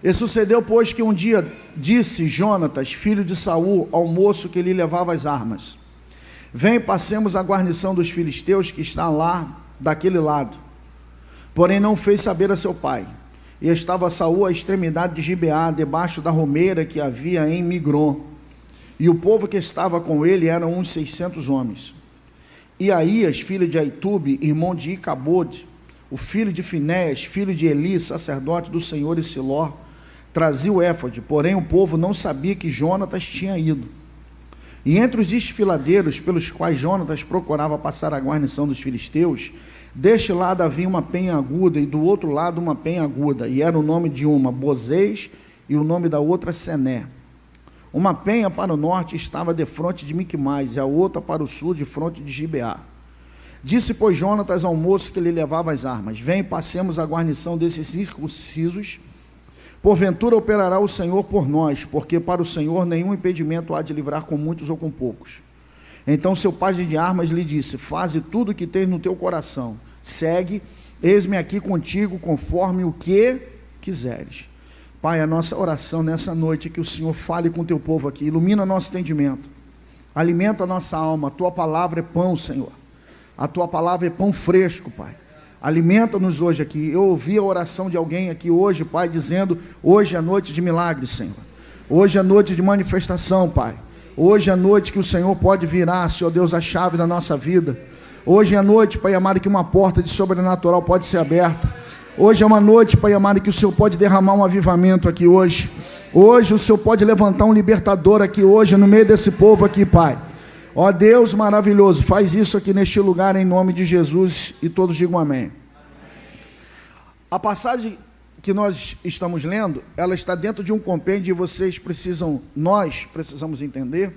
E sucedeu, pois, que um dia disse Jonatas, filho de Saul, ao moço que lhe levava as armas: vem, passemos a guarnição dos filisteus que está lá daquele lado. Porém não fez saber a seu pai. E estava Saul à extremidade de Gibeá, debaixo da romeira que havia em Migron. E o povo que estava com ele eram uns 600 homens. E Aías, filho de Aitube, irmão de Icabode, o filho de Finéias, filho de Eli, sacerdote do Senhor em Siló, trazia o éfode, porém o povo não sabia que Jonatas tinha ido. E entre os desfiladeiros pelos quais Jonatas procurava passar a guarnição dos filisteus, deste lado havia uma penha aguda e do outro lado uma penha aguda, e era o nome de uma Bozês e o nome da outra Sené. Uma penha para o norte estava defronte de Miquimais, e a outra para o sul defronte de Gibeá. Disse, pois, Jonatas ao moço que lhe levava as armas: vem, passemos a guarnição desses circuncisos. Porventura operará o Senhor por nós, porque para o Senhor nenhum impedimento há de livrar com muitos ou com poucos. Então seu pajem de armas lhe disse: faze tudo o que tens no teu coração, segue, eis-me aqui contigo, conforme o que quiseres. Pai, a nossa oração nessa noite é que o Senhor fale com o teu povo aqui, ilumina nosso entendimento, alimenta a nossa alma. A tua palavra é pão, Senhor, a tua palavra é pão fresco, Pai. Alimenta-nos hoje aqui. Eu ouvi a oração de alguém aqui hoje, Pai, dizendo: hoje é noite de milagre, Senhor, hoje é noite de manifestação, Pai. Hoje é noite que o Senhor pode virar, Senhor Deus, a chave da nossa vida. Hoje é noite, Pai amado, que uma porta de sobrenatural pode ser aberta. Hoje é uma noite, Pai amado, que o Senhor pode derramar um avivamento aqui hoje. Hoje o Senhor pode levantar um libertador aqui hoje, no meio desse povo aqui, Pai. Ó Deus maravilhoso, faz isso aqui neste lugar em nome de Jesus, e todos digam amém. A passagem que nós estamos lendo, ela está dentro de um compêndio e nós precisamos entender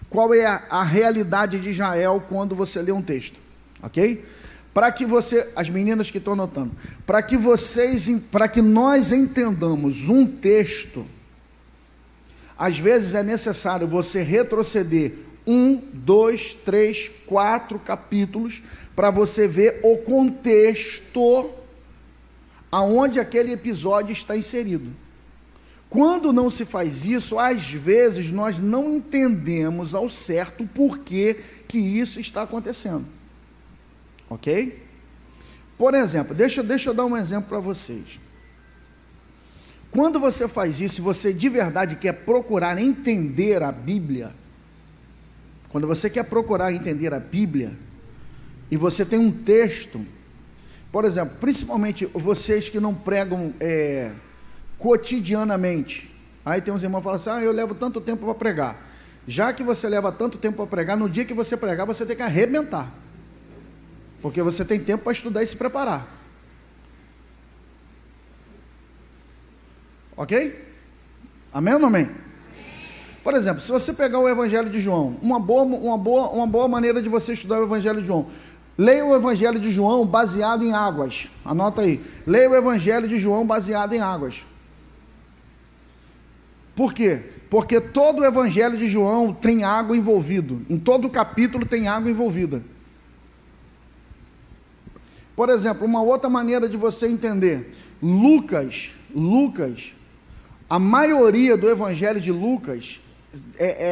qual é a realidade de Israel quando você lê um texto, ok? Para que as meninas que estão anotando, para que nós entendamos um texto, às vezes é necessário você retroceder 1, 2, 3, 4 capítulos, para você ver o contexto aonde aquele episódio está inserido. Quando não se faz isso, às vezes nós não entendemos ao certo o porquê que isso está acontecendo, ok? Por exemplo, deixa eu dar um exemplo para vocês. Quando você faz isso, e você de verdade quer procurar entender a Bíblia, quando você quer procurar entender a Bíblia, e você tem um texto, por exemplo, principalmente vocês que não pregam cotidianamente, aí tem uns irmãos que falam assim: eu levo tanto tempo para pregar. Já que você leva tanto tempo para pregar, no dia que você pregar, você tem que arrebentar, porque você tem tempo para estudar e se preparar, ok? Amém ou não amém? Por exemplo, se você pegar o Evangelho de João, uma boa maneira de você estudar o Evangelho de João, leia o Evangelho de João baseado em águas. Anota aí. Leia o Evangelho de João baseado em águas. Por quê? Porque todo o Evangelho de João tem água envolvido. Em todo capítulo tem água envolvida. Por exemplo, uma outra maneira de você entender. Lucas, a maioria do Evangelho de Lucas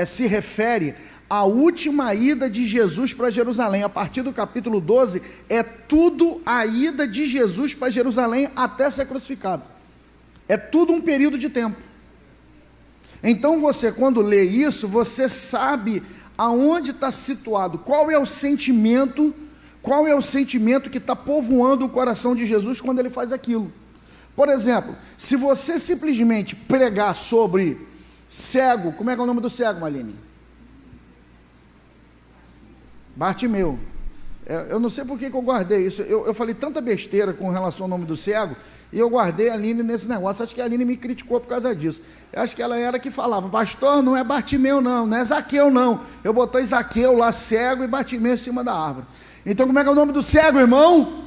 se refere à última ida de Jesus para Jerusalém. A partir do capítulo 12, é tudo a ida de Jesus para Jerusalém até ser crucificado. É tudo um período de tempo. Então você, quando lê isso, você sabe aonde está situado, qual é o sentimento que está povoando o coração de Jesus quando ele faz aquilo. Por exemplo, se você simplesmente pregar sobre cego, como é que é o nome do cego, Maline? Bartimeu. Eu não sei por que eu guardei isso. Eu falei tanta besteira com relação ao nome do cego, e eu guardei a Aline nesse negócio. Acho que a Aline me criticou por causa disso. Eu acho que ela era que falava: pastor, não é Bartimeu não é Zaqueu não. Eu botei Zaqueu lá, cego, e Bartimeu em cima da árvore. Então como é que é o nome do cego, irmão?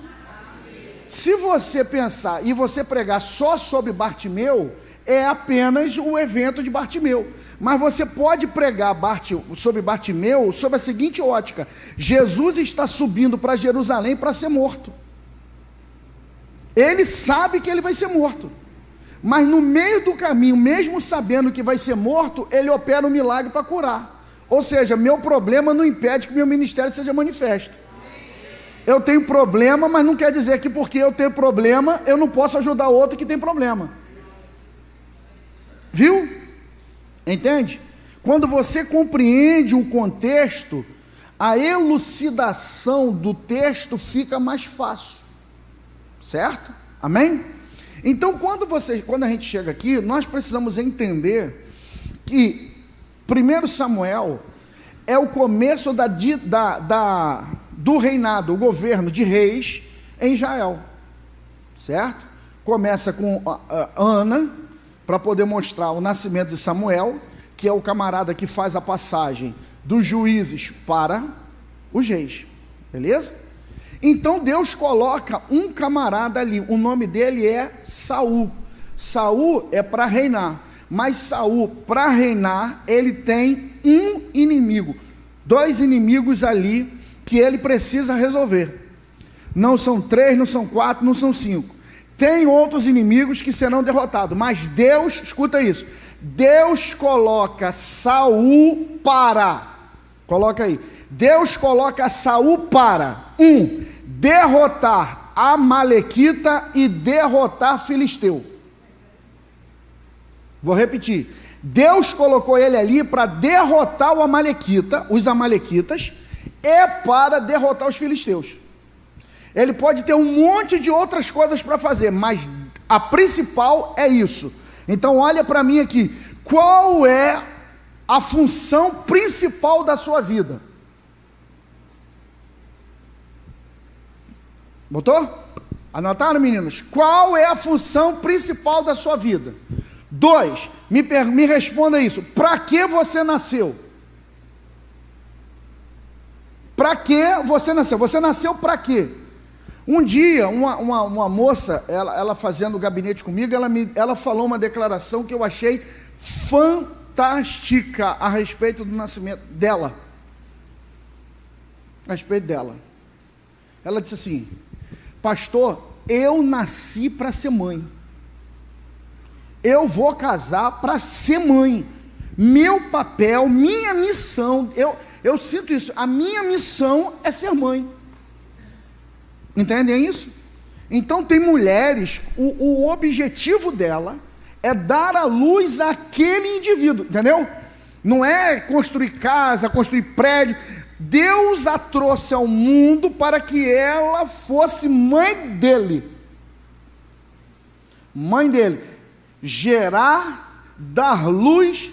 Se você pensar e você pregar só sobre Bartimeu, é apenas o evento de Bartimeu. Mas você pode pregar sobre Bartimeu sob a seguinte ótica: Jesus está subindo para Jerusalém para ser morto. Ele sabe que ele vai ser morto, mas no meio do caminho, mesmo sabendo que vai ser morto, ele opera um milagre para curar. Ou seja, meu problema não impede que meu ministério seja manifesto. Eu tenho problema, mas não quer dizer que porque eu tenho problema, eu não posso ajudar outro que tem problema. Viu? Entende? Quando você compreende o contexto, a elucidação do texto fica mais fácil. Certo? Amém? Então, quando a gente chega aqui, nós precisamos entender que 1 Samuel é o começo do reinado, o governo de reis em Israel, certo? Começa com Ana, para poder mostrar o nascimento de Samuel, que é o camarada que faz a passagem dos juízes para os reis, beleza? Então Deus coloca um camarada ali, o nome dele é Saul. Saul é para reinar, mas Saul, para reinar, ele tem um inimigo, 2 inimigos ali que ele precisa resolver. Não são 3, não são 4, não são 5. Tem outros inimigos que serão derrotados, mas Deus, escuta isso, Deus coloca Saul para, coloca aí, Deus coloca Saul para, derrotar Amalequita e derrotar Filisteu. Vou repetir, Deus colocou ele ali para derrotar o Amalequita, os Amalequitas, e para derrotar os filisteus. Ele pode ter um monte de outras coisas para fazer, mas a principal é isso. Então olha para mim aqui, qual é a função principal da sua vida? Botou? Anotaram, meninos? Qual é a função principal da sua vida? 2, me responda isso, para que você nasceu? Para que você nasceu? Você nasceu para quê? Um dia, uma moça, ela fazendo gabinete comigo, ela falou uma declaração que eu achei fantástica a respeito do nascimento dela. A respeito dela. Ela disse assim: pastor, eu nasci para ser mãe. Eu vou casar para ser mãe. Meu papel, minha missão, eu sinto isso, a minha missão é ser mãe. Entendem isso? Então tem mulheres, o objetivo dela é dar à luz àquele indivíduo, entendeu? Não é construir casa, construir prédio. Deus a trouxe ao mundo para que ela fosse mãe dele. Mãe dele. Gerar, dar luz,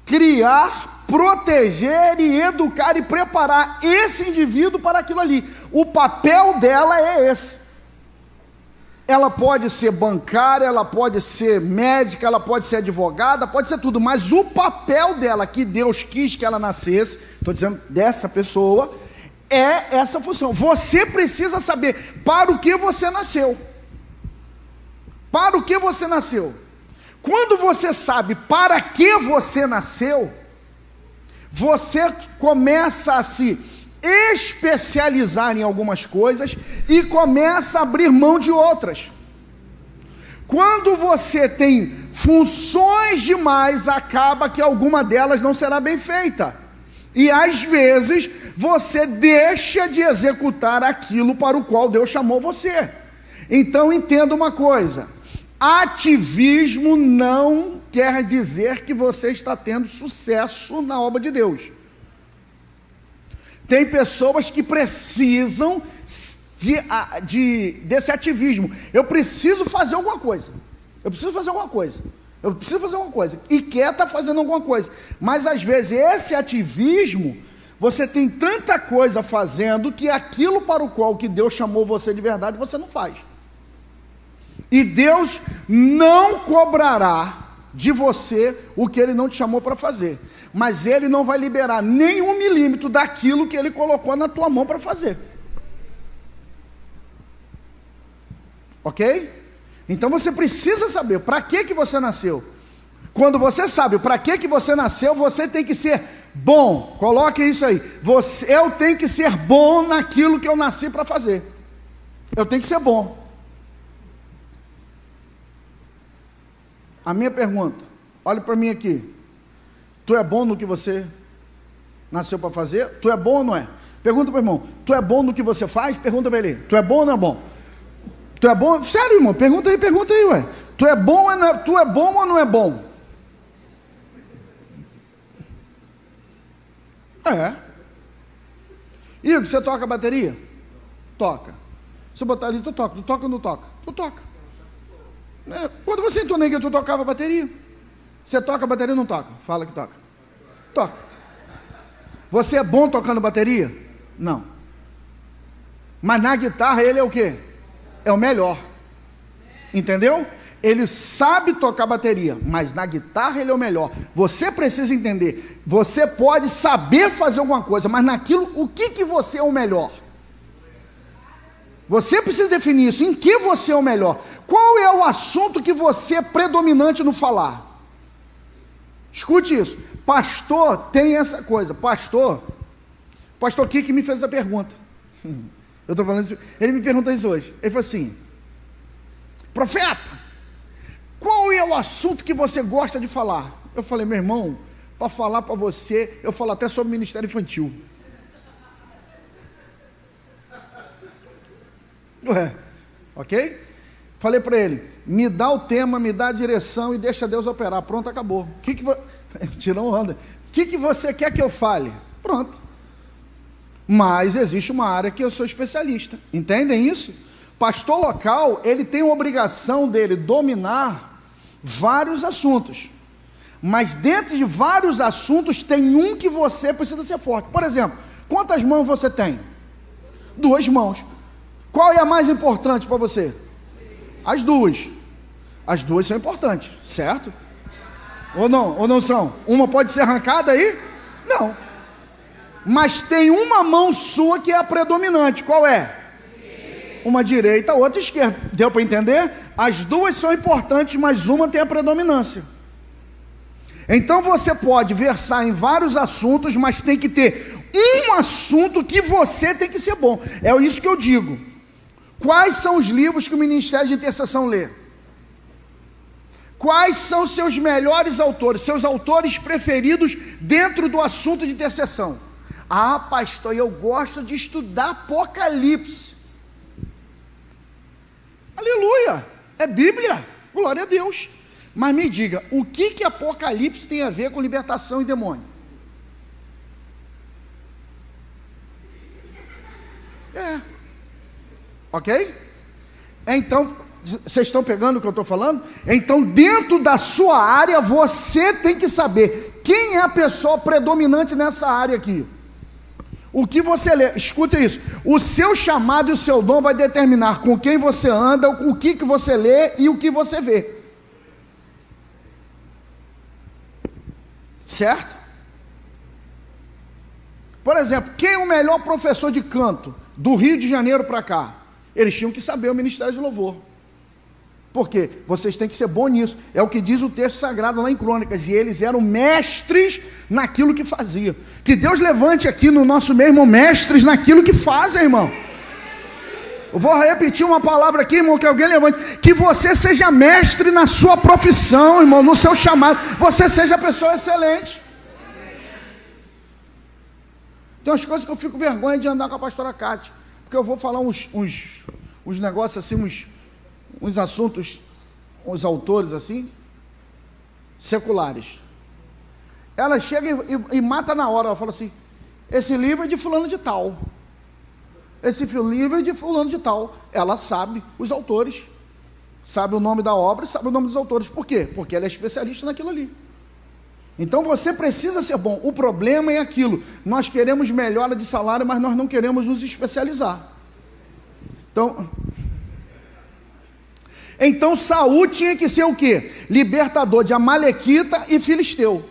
criar, proteger e educar e preparar esse indivíduo para aquilo ali. O papel dela é esse. Ela pode ser bancária, ela pode ser médica, ela pode ser advogada, pode ser tudo, mas o papel dela, que Deus quis que ela nascesse, estou dizendo dessa pessoa, é essa função. Você precisa saber para o que você nasceu. Para o que você nasceu? Quando você sabe para que você nasceu, você começa a se especializar em algumas coisas e começa a abrir mão de outras. Quando você tem funções demais, acaba que alguma delas não será bem feita. E às vezes você deixa de executar aquilo para o qual Deus chamou você. Então entenda uma coisa: ativismo não quer dizer que você está tendo sucesso na obra de Deus. Tem pessoas que precisam desse ativismo. Eu preciso fazer alguma coisa. Eu preciso fazer alguma coisa. Eu preciso fazer alguma coisa. E quer estar fazendo alguma coisa. Mas às vezes esse ativismo, você tem tanta coisa fazendo que aquilo para o qual que Deus chamou você de verdade, você não faz. E Deus não cobrará de você o que Ele não te chamou para fazer. Mas Ele não vai liberar nenhum milímetro daquilo que Ele colocou na tua mão para fazer. Ok? Então você precisa saber para que você nasceu. Quando você sabe para que você nasceu, você tem que ser bom. Coloque isso aí. Eu tenho que ser bom naquilo que eu nasci para fazer. Eu tenho que ser bom. A minha pergunta, olha para mim aqui. Tu é bom no que você nasceu para fazer? Tu é bom ou não é? Pergunta para o irmão, tu é bom no que você faz? Pergunta para ele, tu é bom ou não é bom? Tu é bom? Sério, irmão, pergunta aí, ué. Tu é bom ou não é, tu é bom ou não é bom? É. Igor, você toca a bateria? Toca. Se eu botar ali, tu toca. Tu toca ou não toca? Tu toca. É. Quando você entrou na igreja, tu tocava a bateria? Você toca a bateria ou não toca? Fala que toca. Toca. Você é bom tocando bateria? Não. Mas na guitarra ele é o quê? É o melhor. Entendeu? Ele sabe tocar bateria, mas na guitarra ele é o melhor. Você precisa entender, você pode saber fazer alguma coisa, mas naquilo, o que você é o melhor? Você precisa definir isso, em que você é o melhor. Qual é o assunto que você é predominante no falar? Escute isso, pastor tem essa coisa, pastor Kiki me fez a pergunta, eu estou falando isso, ele me perguntou isso hoje, ele falou assim, profeta, qual é o assunto que você gosta de falar? Eu falei, meu irmão, para falar para você, eu falo até sobre ministério infantil. Ué, ok? Falei para ele, me dá o tema, me dá a direção e deixa Deus operar. Pronto, acabou. Tirou onda. O que você quer que eu fale? Pronto. Mas existe uma área que eu sou especialista. Entendem isso? Pastor local, ele tem a obrigação dele dominar vários assuntos. Mas dentro de vários assuntos, tem um que você precisa ser forte. Por exemplo, quantas mãos você tem? 2 mãos. Qual é a mais importante para você? As duas. As duas são importantes, certo? Ou não? Ou não são? Uma pode ser arrancada aí? Não. Mas tem uma mão sua que é a predominante. Qual é? Uma direita, outra esquerda. Deu para entender? As duas são importantes, mas uma tem a predominância. Então você pode versar em vários assuntos, mas tem que ter um assunto que você tem que ser bom. É isso que eu digo. Quais são os livros que o Ministério de Intercessão lê? Quais são seus melhores autores, seus autores preferidos dentro do assunto de intercessão? Ah, pastor, eu gosto de estudar Apocalipse. Aleluia, é Bíblia, glória a Deus. Mas me diga, o que Apocalipse tem a ver com libertação e demônio? Ok? Então, vocês estão pegando o que eu estou falando? Então, dentro da sua área, você tem que saber quem é a pessoa predominante nessa área aqui. O que você lê, escuta isso, o seu chamado e o seu dom vai determinar com quem você anda, o que você lê e o que você vê. Certo? Por exemplo, quem é o melhor professor de canto do Rio de Janeiro para cá? Eles tinham que saber o ministério de louvor. Por quê? Vocês têm que ser bons nisso. É o que diz o texto sagrado lá em Crônicas. E eles eram mestres naquilo que faziam. Que Deus levante aqui no nosso meio, irmão, mestres naquilo que fazem, irmão. Eu vou repetir uma palavra aqui, irmão, que alguém levante. Que você seja mestre na sua profissão, irmão, no seu chamado. Você seja pessoa excelente. Tem umas coisas que eu fico vergonha de andar com a pastora Cátia. Porque eu vou falar uns negócios assim, uns assuntos, uns autores assim, seculares. Ela chega e mata na hora, ela fala assim, esse livro é de fulano de tal. Esse livro é de fulano de tal. Ela sabe os autores, sabe o nome da obra, sabe o nome dos autores. Por quê? Porque ela é especialista naquilo ali. Então você precisa ser bom. O problema é aquilo, nós queremos melhora de salário, mas nós não queremos nos especializar. Então Saul tinha que ser o quê? Libertador de Amalequita e Filisteu.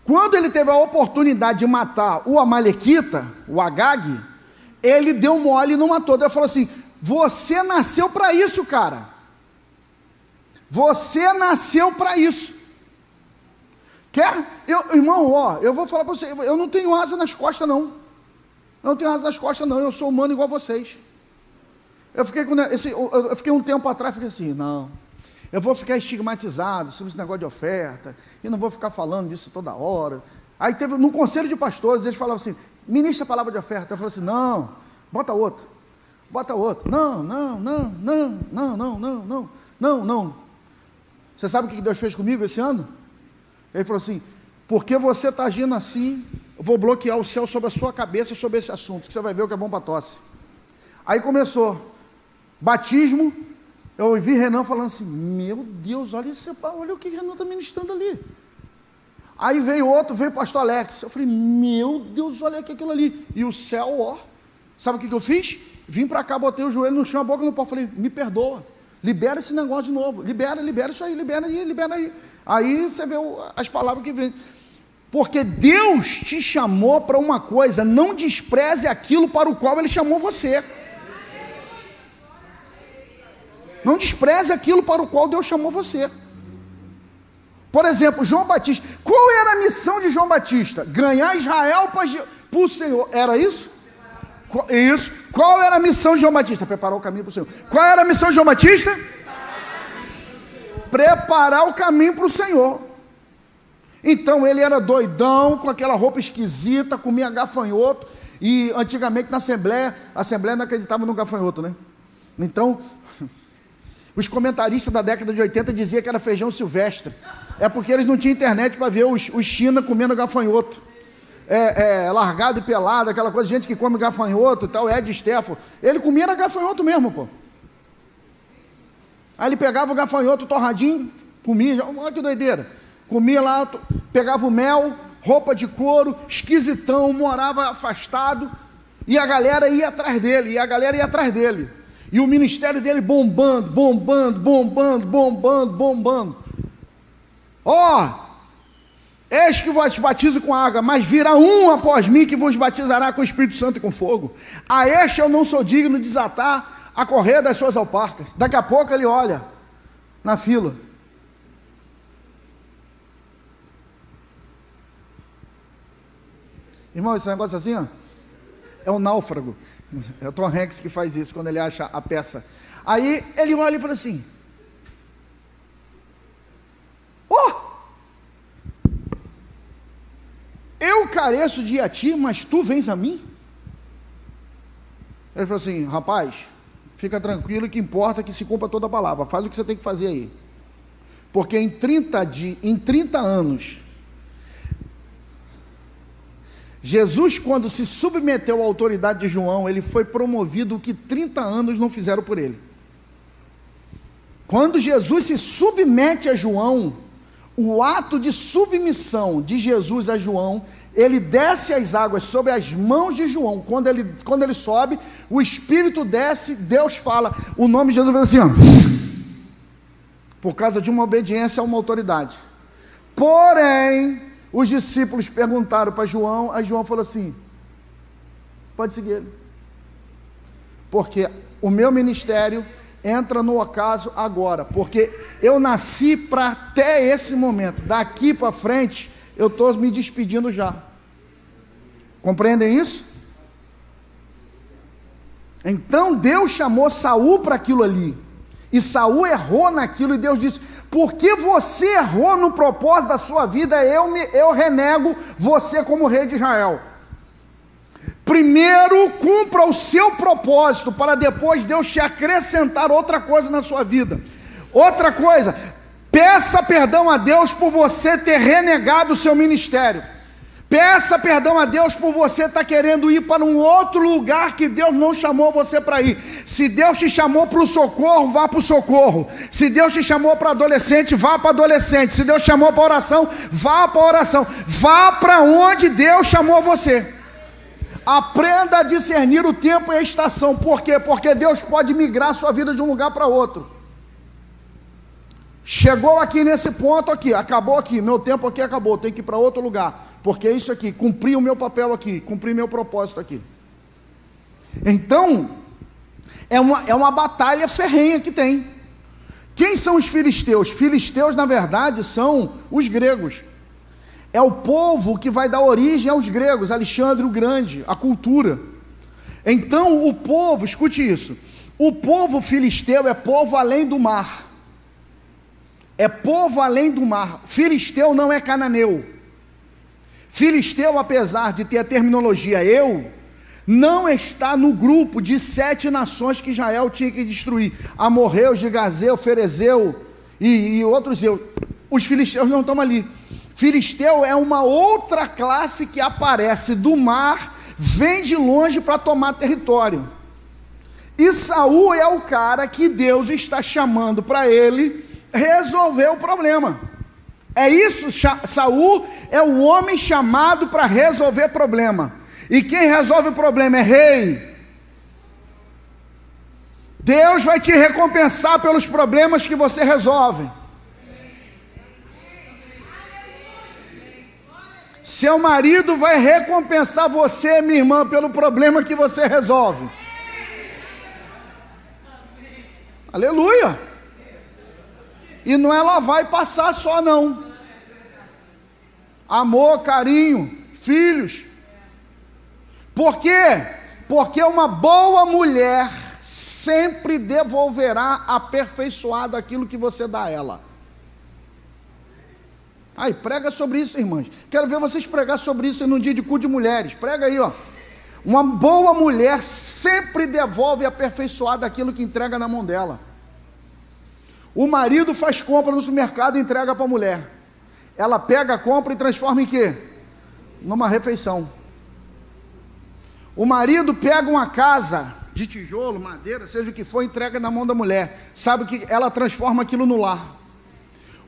Quando ele teve a oportunidade de matar o Amalequita, o Agag, ele deu mole e não matou. Ele falou assim, você nasceu para isso, cara. Você nasceu para isso. Quer? Irmão, eu vou falar para você, eu não tenho asa nas costas, não. Eu não tenho asa nas costas, não. Eu sou humano igual vocês. Eu fiquei um tempo atrás, fiquei assim, não. eu vou ficar estigmatizado sobre esse negócio de oferta, e não vou ficar falando disso toda hora. Aí teve, no conselho de pastores, eles falavam assim, ministra a palavra de oferta. Eu falei assim, não, bota outro, não. Você sabe o que Deus fez comigo esse ano? Ele falou assim, porque você está agindo assim, eu vou bloquear o céu sobre a sua cabeça, sobre esse assunto, que você vai ver o que é bom para tosse. Aí começou, batismo, eu ouvi Renan falando assim, meu Deus, olha o que Renan está ministrando ali. Aí veio outro, veio o pastor Alex, eu falei, meu Deus, olha aquilo ali. E o céu, ó, sabe o que eu fiz? Vim para cá, botei o joelho no chão, a boca no pau, falei, me perdoa, libera esse negócio de novo, libera isso aí, libera aí. Aí você vê as palavras que vem. Porque Deus te chamou para uma coisa, não despreze aquilo para o qual Ele chamou você. Não despreze aquilo para o qual Deus chamou você. Por exemplo, João Batista. Qual era a missão de João Batista? Ganhar Israel para o Senhor. Era isso? Isso. Qual era a missão de João Batista? Preparar o caminho para o Senhor. Qual era a missão de João Batista? Preparar o caminho para o Senhor. Então ele era doidão, com aquela roupa esquisita, comia gafanhoto. E antigamente na Assembleia, a Assembleia não acreditava no gafanhoto, né? Então, os comentaristas da década de 80 diziam que era feijão silvestre. É porque eles não tinham internet para ver os China comendo gafanhoto. Largado e pelado, aquela coisa, gente que come gafanhoto e tal, Ed Steffo. Ele comia era gafanhoto mesmo, pô. Aí ele pegava o gafanhoto torradinho, comia, olha que doideira. Comia lá, pegava o mel, roupa de couro, esquisitão, morava afastado, e a galera ia atrás dele, E o ministério dele bombando. Eis que vos batizo com água, mas virá um após mim que vos batizará com o Espírito Santo e com fogo. A este eu não sou digno de desatar a correr das suas alparcas. Daqui a pouco ele olha na fila. Irmão, esse negócio assim, ó, é um náufrago. É o Tom Hanks que faz isso quando ele acha a peça. Aí ele olha e fala assim: eu careço de ir a ti, mas tu vens a mim? Ele falou assim: rapaz, fica tranquilo, que importa que se cumpra toda a palavra, faz o que você tem que fazer aí. Porque em 30 anos, Jesus, quando se submeteu à autoridade de João, ele foi promovido o que 30 anos não fizeram por ele. Quando Jesus se submete a João, o ato de submissão de Jesus a João, ele desce as águas sobre as mãos de João. Quando ele sobe, o Espírito desce, Deus fala, o nome de Jesus fala assim, ó, por causa de uma obediência a uma autoridade. Porém, os discípulos perguntaram para João, aí João falou assim: pode seguir ele, porque o meu ministério entra no ocaso agora, porque eu nasci para até esse momento, daqui para frente, eu estou me despedindo já. Compreendem isso? Então Deus chamou Saul para aquilo ali, e Saul errou naquilo, e Deus disse: porque você errou no propósito da sua vida, eu renego você como rei de Israel. Primeiro, cumpra o seu propósito, para depois Deus te acrescentar outra coisa na sua vida. Outra coisa, peça perdão a Deus por você ter renegado o seu ministério. Peça perdão a Deus por você estar querendo ir para um outro lugar que Deus não chamou você para ir. Se Deus te chamou para o socorro, vá para o socorro. Se Deus te chamou para adolescente, vá para adolescente. Se Deus te chamou para oração, vá para oração. Vá para onde Deus chamou você. Aprenda a discernir o tempo e a estação. Por quê? Porque Deus pode migrar a sua vida de um lugar para outro. Chegou aqui nesse ponto aqui, acabou aqui, meu tempo aqui acabou, tem que ir para outro lugar. Porque é isso aqui, cumpri o meu papel aqui, cumpri meu propósito aqui. Então, é uma batalha ferrenha que tem. Quem são os filisteus? Filisteus, na verdade, são os gregos. É o povo que vai dar origem aos gregos, Alexandre o Grande, a cultura. Então, o povo, escute isso, o povo filisteu é povo além do mar. é povo além do mar. Filisteu não é cananeu. Filisteu, apesar de ter a terminologia eu, não está no grupo de 7 nações que Israel tinha que destruir. Amorreu, Girgazeu, Ferezeu e outros eu. Os filisteus não estão ali. Filisteu é uma outra classe que aparece do mar, vem de longe para tomar território. E Saul é o cara que Deus está chamando para ele resolver o problema. É isso, Saul é o homem chamado para resolver problema. E quem resolve o problema é rei. Deus vai te recompensar pelos problemas que você resolve. Seu marido vai recompensar você, minha irmã, pelo problema que você resolve. Aleluia! E não é lavar e passar só não. Amor, carinho, filhos. Por quê? Porque uma boa mulher sempre devolverá aperfeiçoado aquilo que você dá a ela. Aí, prega sobre isso, irmãs. Quero ver vocês pregar sobre isso no dia de culto de mulheres. Prega aí, ó. Uma boa mulher sempre devolve aperfeiçoado aquilo que entrega na mão dela. O marido faz compra no supermercado e entrega para a mulher. Ela pega a compra e transforma em quê? Numa refeição. O marido pega uma casa de tijolo, madeira, seja o que for, entrega na mão da mulher. Sabe que ela transforma aquilo no lar.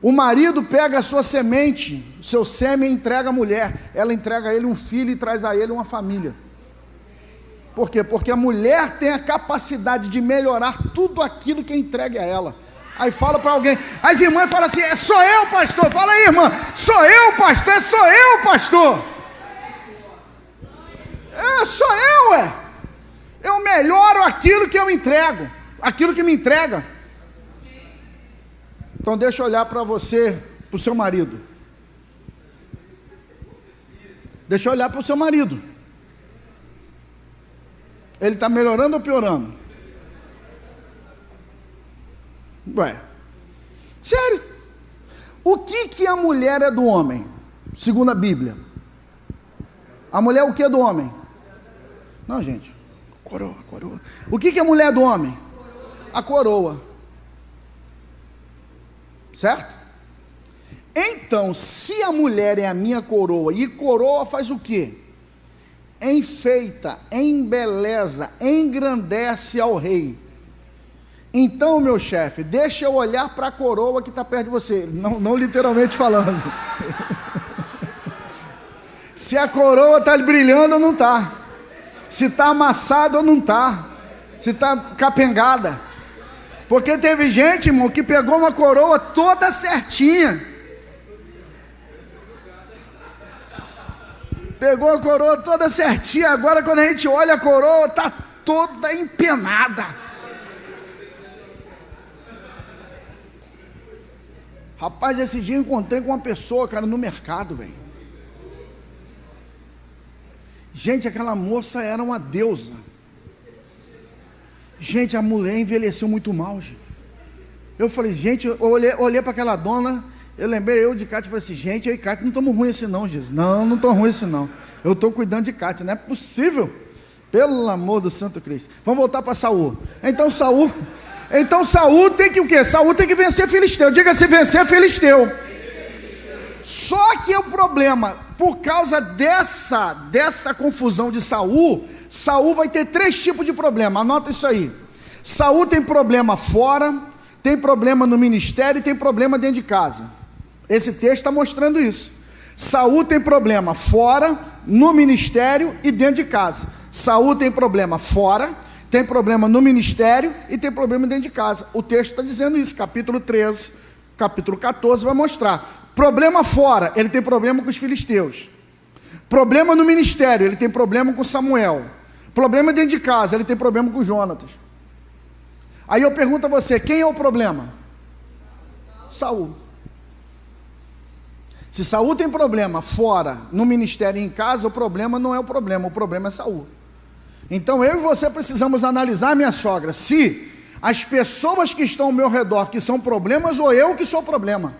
O marido pega a sua semente, o seu sêmen e entrega à mulher. Ela entrega a ele um filho e traz a ele uma família. Por quê? Porque a mulher tem a capacidade de melhorar tudo aquilo que é entregue a ela. Aí fala para alguém, as irmãs falam assim, sou eu, pastor. Fala aí, irmã, sou eu, pastor, sou eu, pastor. Sou eu, eu melhoro aquilo que eu entrego, aquilo que me entrega. Então deixa eu olhar para você, para o seu marido. Deixa eu olhar para o seu marido. Ele está melhorando ou piorando? Ué, sério. O que a mulher é do homem? Segundo a Bíblia. A mulher é o que do homem? Não, gente. Coroa. O que a mulher é do homem? A coroa. Certo? Então, se a mulher é a minha coroa, e coroa faz o quê? Enfeita, embeleza, engrandece ao rei. Então, meu chefe, deixa eu olhar para a coroa que está perto de você. Não literalmente falando. Se a coroa está brilhando ou não está. Se está amassada ou não está. Se está capengada. Porque teve gente, irmão, que pegou uma coroa toda certinha. Pegou a coroa toda certinha. Agora quando a gente olha a coroa, está toda empenada. Rapaz, esse dia eu encontrei com uma pessoa, cara, no mercado, velho. Gente, aquela moça era uma deusa. Gente, a mulher envelheceu muito mal, gente. Eu falei, gente, eu olhei para aquela dona, eu lembrei eu de Cátia, falei assim, gente, eu e Cátia não estamos ruins assim não, Jesus. Não estamos ruins assim não. Eu estou cuidando de Cátia, não é possível. Pelo amor do Santo Cristo. Vamos voltar para Saul. Então Saul tem que o quê? Saul tem que vencer Filisteu. Diga-se vencer Filisteu. Só que o problema, por causa dessa confusão de Saul vai ter 3 tipos de problema. Anota isso aí. Saul tem problema fora, tem problema no ministério e tem problema dentro de casa. Esse texto está mostrando isso. Saul tem problema fora, no ministério e dentro de casa. Saul tem problema fora, tem problema no ministério e tem problema dentro de casa. O texto está dizendo isso, capítulo 13, capítulo 14 vai mostrar. Problema fora, ele tem problema com os filisteus. Problema no ministério, ele tem problema com Samuel. Problema dentro de casa, ele tem problema com Jonatas. Aí eu pergunto a você, quem é o problema? Saul. Se Saul tem problema fora, no ministério e em casa, o problema não é o problema é Saul. Então eu e você precisamos analisar, minha sogra, se As pessoas que estão ao meu redor que são problemas ou eu que sou problema?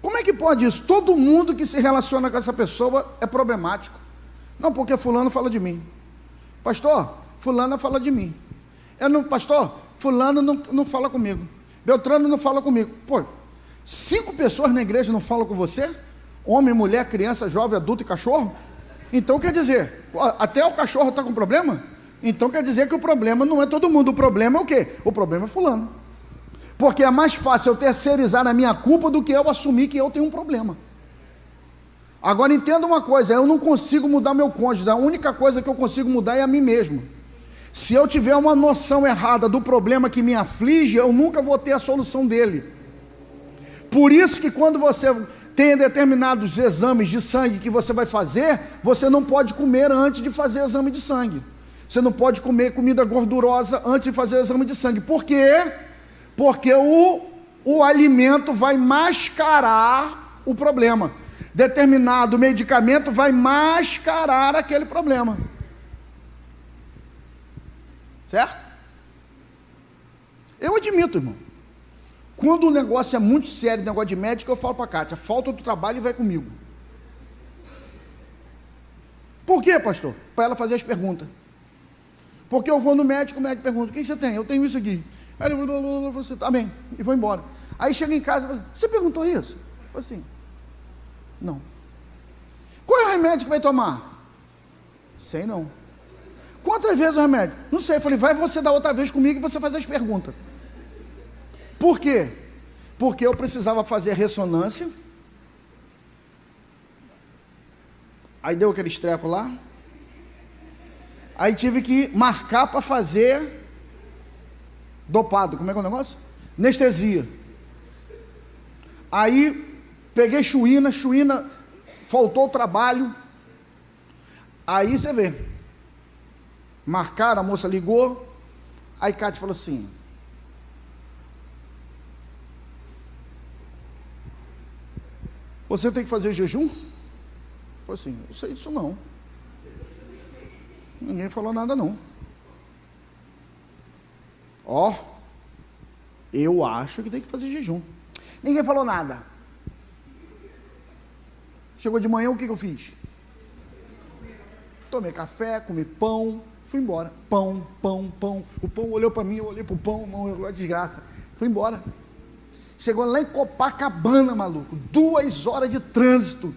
Como é que pode isso? Todo mundo que se relaciona com essa pessoa é problemático. Não, porque fulano fala de mim. Pastor, fulana fala de mim. Pastor, fulano não fala comigo. Beltrano não fala comigo. Pô, 5 pessoas na igreja não falam com você? Homem, mulher, criança, jovem, adulto e cachorro? Então quer dizer, até o cachorro está com problema? Então quer dizer que o problema não é todo mundo. O problema é o quê? O problema é fulano. Porque é mais fácil eu terceirizar a minha culpa do que eu assumir que eu tenho um problema. Agora entenda uma coisa, eu não consigo mudar meu cônjuge, a única coisa que eu consigo mudar é a mim mesmo. Se eu tiver uma noção errada do problema que me aflige, eu nunca vou ter a solução dele. Por isso que quando você tem determinados exames de sangue que você vai fazer, você não pode comer antes de fazer o exame de sangue. Você não pode comer comida gordurosa antes de fazer o exame de sangue. Por quê? Porque o alimento vai mascarar o problema. Determinado medicamento vai mascarar aquele problema. Certo? Eu admito, irmão. Quando o negócio é muito sério, negócio de médico, eu falo para a Kátia, falta do trabalho e vai comigo. Por quê, pastor? Para ela fazer as perguntas. Porque eu vou no médico, o médico pergunta, o que você tem? Eu tenho isso aqui. Aí ele, você, tá bem, e vou embora. Aí chega em casa, você perguntou isso? Eu falo assim, não. Qual é o remédio que vai tomar? Sei não. Quantas vezes o remédio? Não sei. Eu falei, vai você dar outra vez comigo e você faz as perguntas. Por quê? Porque eu precisava fazer a ressonância. Aí deu aquele estreco lá. Aí tive que marcar para fazer dopado. Como é que é o negócio? Anestesia. Aí peguei chuína faltou o trabalho. Aí você vê. Marcaram, a moça ligou. Aí Cátia falou assim, você tem que fazer jejum? Eu falei assim, eu sei disso não. Ninguém falou nada não. Ó, eu acho que tem que fazer jejum. Ninguém falou nada. Chegou de manhã, o que eu fiz? Tomei café, comi pão, fui embora. Pão. O pão olhou para mim, eu olhei para o pão, uma desgraça. Fui embora. Chegou lá em Copacabana, maluco, 2 horas de trânsito.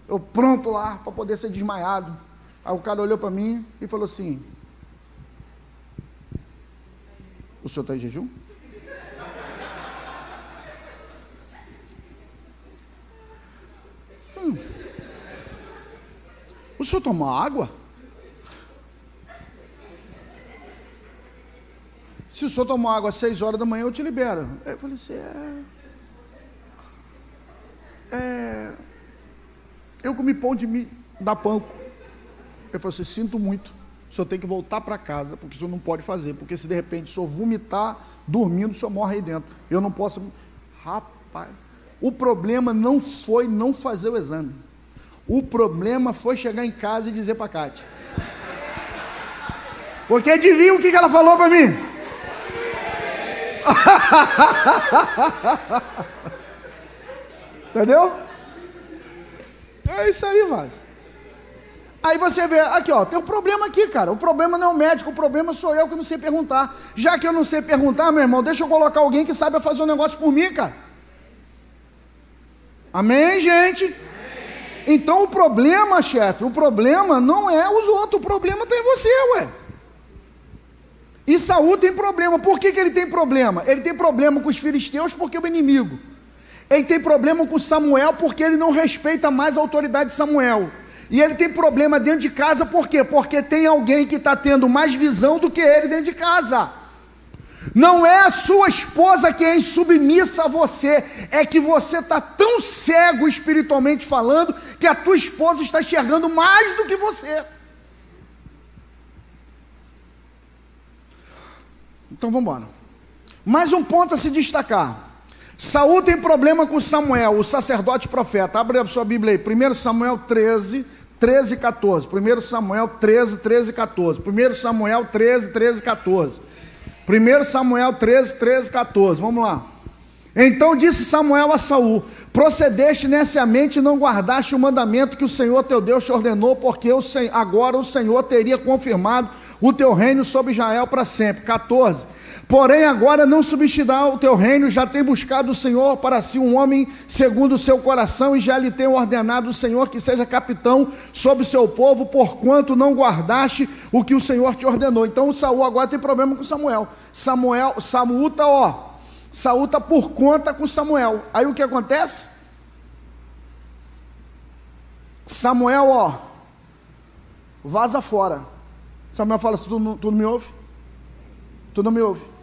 Eu pronto lá para poder ser desmaiado. Aí o cara olhou para mim e falou assim, o senhor está em jejum? O senhor tomou água? Se o senhor tomar água às 6 horas da manhã, eu te libero. Eu falei assim, eu comi pão de milho da Panko. Eu falei assim, sinto muito, o senhor tem que voltar para casa, porque o senhor não pode fazer, porque se de repente o senhor vomitar, dormindo, o senhor morre aí dentro. Eu não posso... Rapaz, o problema não foi não fazer o exame. O problema foi chegar em casa e dizer para a Kátia. Porque adivinha o que ela falou para mim? Entendeu? É isso aí, vai. Aí você vê, aqui ó, tem um problema aqui, cara. O problema não é o médico, o problema sou eu que não sei perguntar. Já que eu não sei perguntar, meu irmão, deixa eu colocar alguém que saiba fazer um negócio por mim, cara. Amém, gente? Amém. Então o problema, chefe, o problema não é os outros, o problema está em você, ué. E Saul tem problema. Por que ele tem problema? Ele tem problema com os filisteus porque é o inimigo. Ele tem problema com Samuel porque ele não respeita mais a autoridade de Samuel. E ele tem problema dentro de casa por quê? Porque tem alguém que está tendo mais visão do que ele dentro de casa. Não é a sua esposa que é insubmissa a você, é que você está tão cego espiritualmente falando que a tua esposa está enxergando mais do que você. Então vamos embora. Mais um ponto a se destacar. Saul tem problema com Samuel, o sacerdote profeta. Abre a sua Bíblia aí, 1 Samuel 13, 13, 14. 1 Samuel 13, 13, 14. 1 Samuel 13, 13, 14. 1 Samuel 13, 13, 14. Vamos lá. Então disse Samuel a Saul: procedeste neciamente e não guardaste o mandamento que o Senhor teu Deus te ordenou, porque agora o Senhor teria confirmado o teu reino sobre Israel para sempre. 14. Porém agora não subsistirá o teu reino, já tem buscado o Senhor para si um homem segundo o seu coração, e já lhe tem ordenado o Senhor que seja capitão sobre o seu povo, porquanto não guardaste o que o Senhor te ordenou. Então Saul agora tem problema com Samuel. Saul está por conta com Samuel. Aí o que acontece? Samuel, vaza fora. Samuel fala assim: tu não me ouve? Tu não me ouve?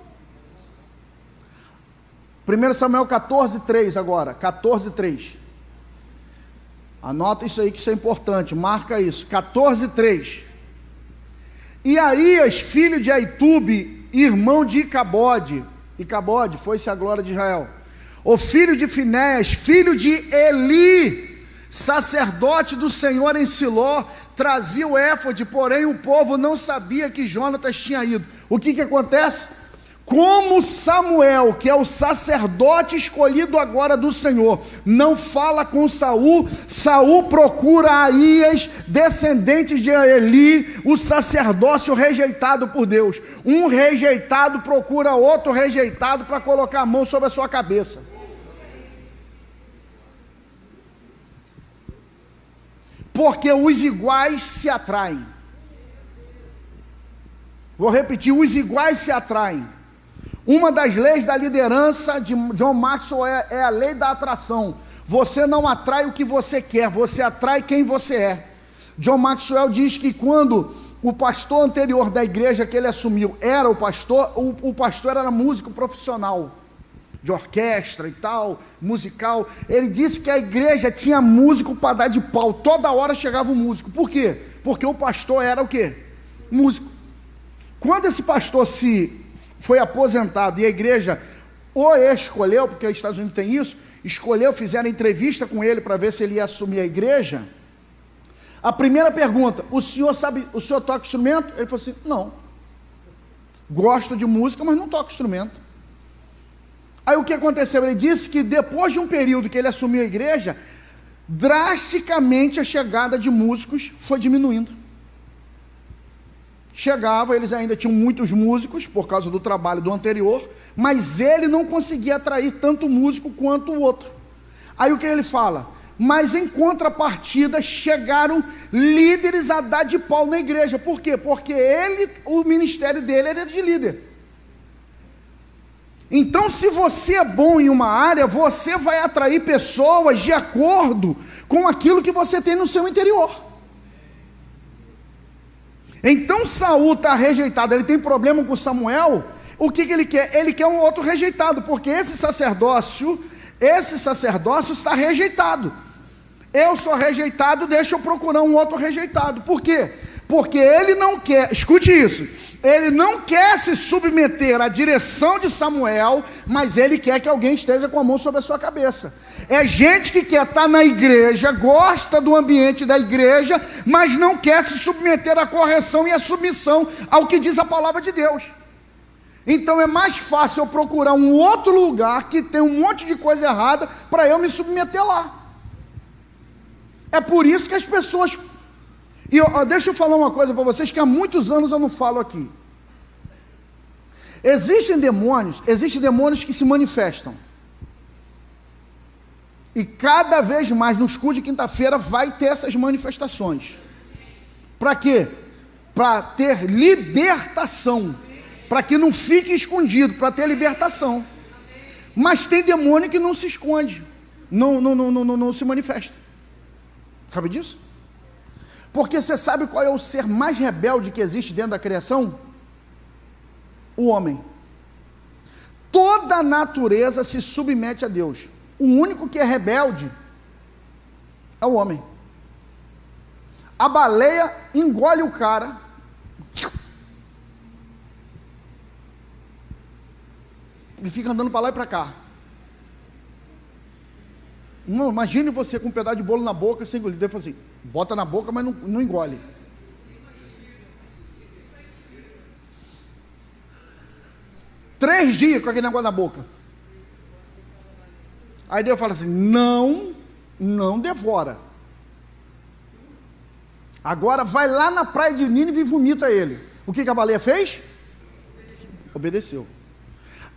1 Samuel 14, 3 agora, 14, 3. Anota isso aí, que isso é importante, marca isso. 14, 3. E Aías, filho de Aitube, irmão de Icabode foi-se a glória de Israel, o filho de Finéias, filho de Eli, sacerdote do Senhor em Siló, trazia o éfode, porém o povo não sabia que Jonatas tinha ido. O que acontece? Como Samuel, que é o sacerdote escolhido agora do Senhor, não fala com Saul, Saul procura Aías, descendente de Eli, o sacerdócio rejeitado por Deus. Um rejeitado procura outro rejeitado para colocar a mão sobre a sua cabeça. Porque os iguais se atraem. Vou repetir: os iguais se atraem. Uma das leis da liderança de John Maxwell é a lei da atração. Você não atrai o que você quer, você atrai quem você é. John Maxwell diz que quando o pastor anterior da igreja que ele assumiu era o pastor era músico profissional, de orquestra e tal, musical. Ele disse que a igreja tinha músico para dar de pau, toda hora chegava um músico. Por quê? Porque o pastor era o quê? Músico. Quando esse pastor foi aposentado e a igreja o escolheu, porque os Estados Unidos tem isso, fizeram entrevista com ele para ver se ele ia assumir a igreja. A primeira pergunta: o senhor toca instrumento? Ele falou assim: não, gosto de música, mas não toco instrumento. Aí o que aconteceu? Ele disse que depois de um período que ele assumiu a igreja, drasticamente a chegada de músicos foi diminuindo. Chegava, eles ainda tinham muitos músicos por causa do trabalho do anterior, mas ele não conseguia atrair tanto músico quanto o outro. Aí o que ele fala? Mas em contrapartida chegaram líderes a dar de pau na igreja. Por quê? Porque o ministério dele era de líder. Então, se você é bom em uma área, você vai atrair pessoas de acordo com aquilo que você tem no seu interior. Então Saul está rejeitado, ele tem problema com Samuel. O que ele quer? Ele quer um outro rejeitado, porque esse sacerdócio está rejeitado. Eu sou rejeitado, deixa eu procurar um outro rejeitado. Por quê? Porque ele não quer, escute isso, ele não quer se submeter à direção de Samuel, mas ele quer que alguém esteja com a mão sobre a sua cabeça. É gente que quer estar na igreja, gosta do ambiente da igreja, mas não quer se submeter à correção e à submissão ao que diz a palavra de Deus. Então é mais fácil eu procurar um outro lugar que tem um monte de coisa errada para eu me submeter lá. É por isso que as pessoas... deixa eu falar uma coisa para vocês que há muitos anos eu não falo aqui. Existem demônios que se manifestam. E cada vez mais nos cultos de quinta-feira vai ter essas manifestações. Para quê? Para ter libertação. Para que não fique escondido, para ter libertação. Mas tem demônio que não se esconde, não se manifesta. Sabe disso? Porque você sabe qual é o ser mais rebelde que existe dentro da criação? O homem. Toda a natureza se submete a Deus. O único que é rebelde é o homem. A baleia engole o cara. E fica andando para lá e para cá. Não, imagine você com um pedaço de bolo na boca, sem engolir, e fala assim: Bota na boca, mas não engole. Três dias com aquele negócio na boca. Aí Deus fala assim: não devora. Agora vai lá na praia de Nínive e vomita ele. O que a baleia fez? Obedeceu.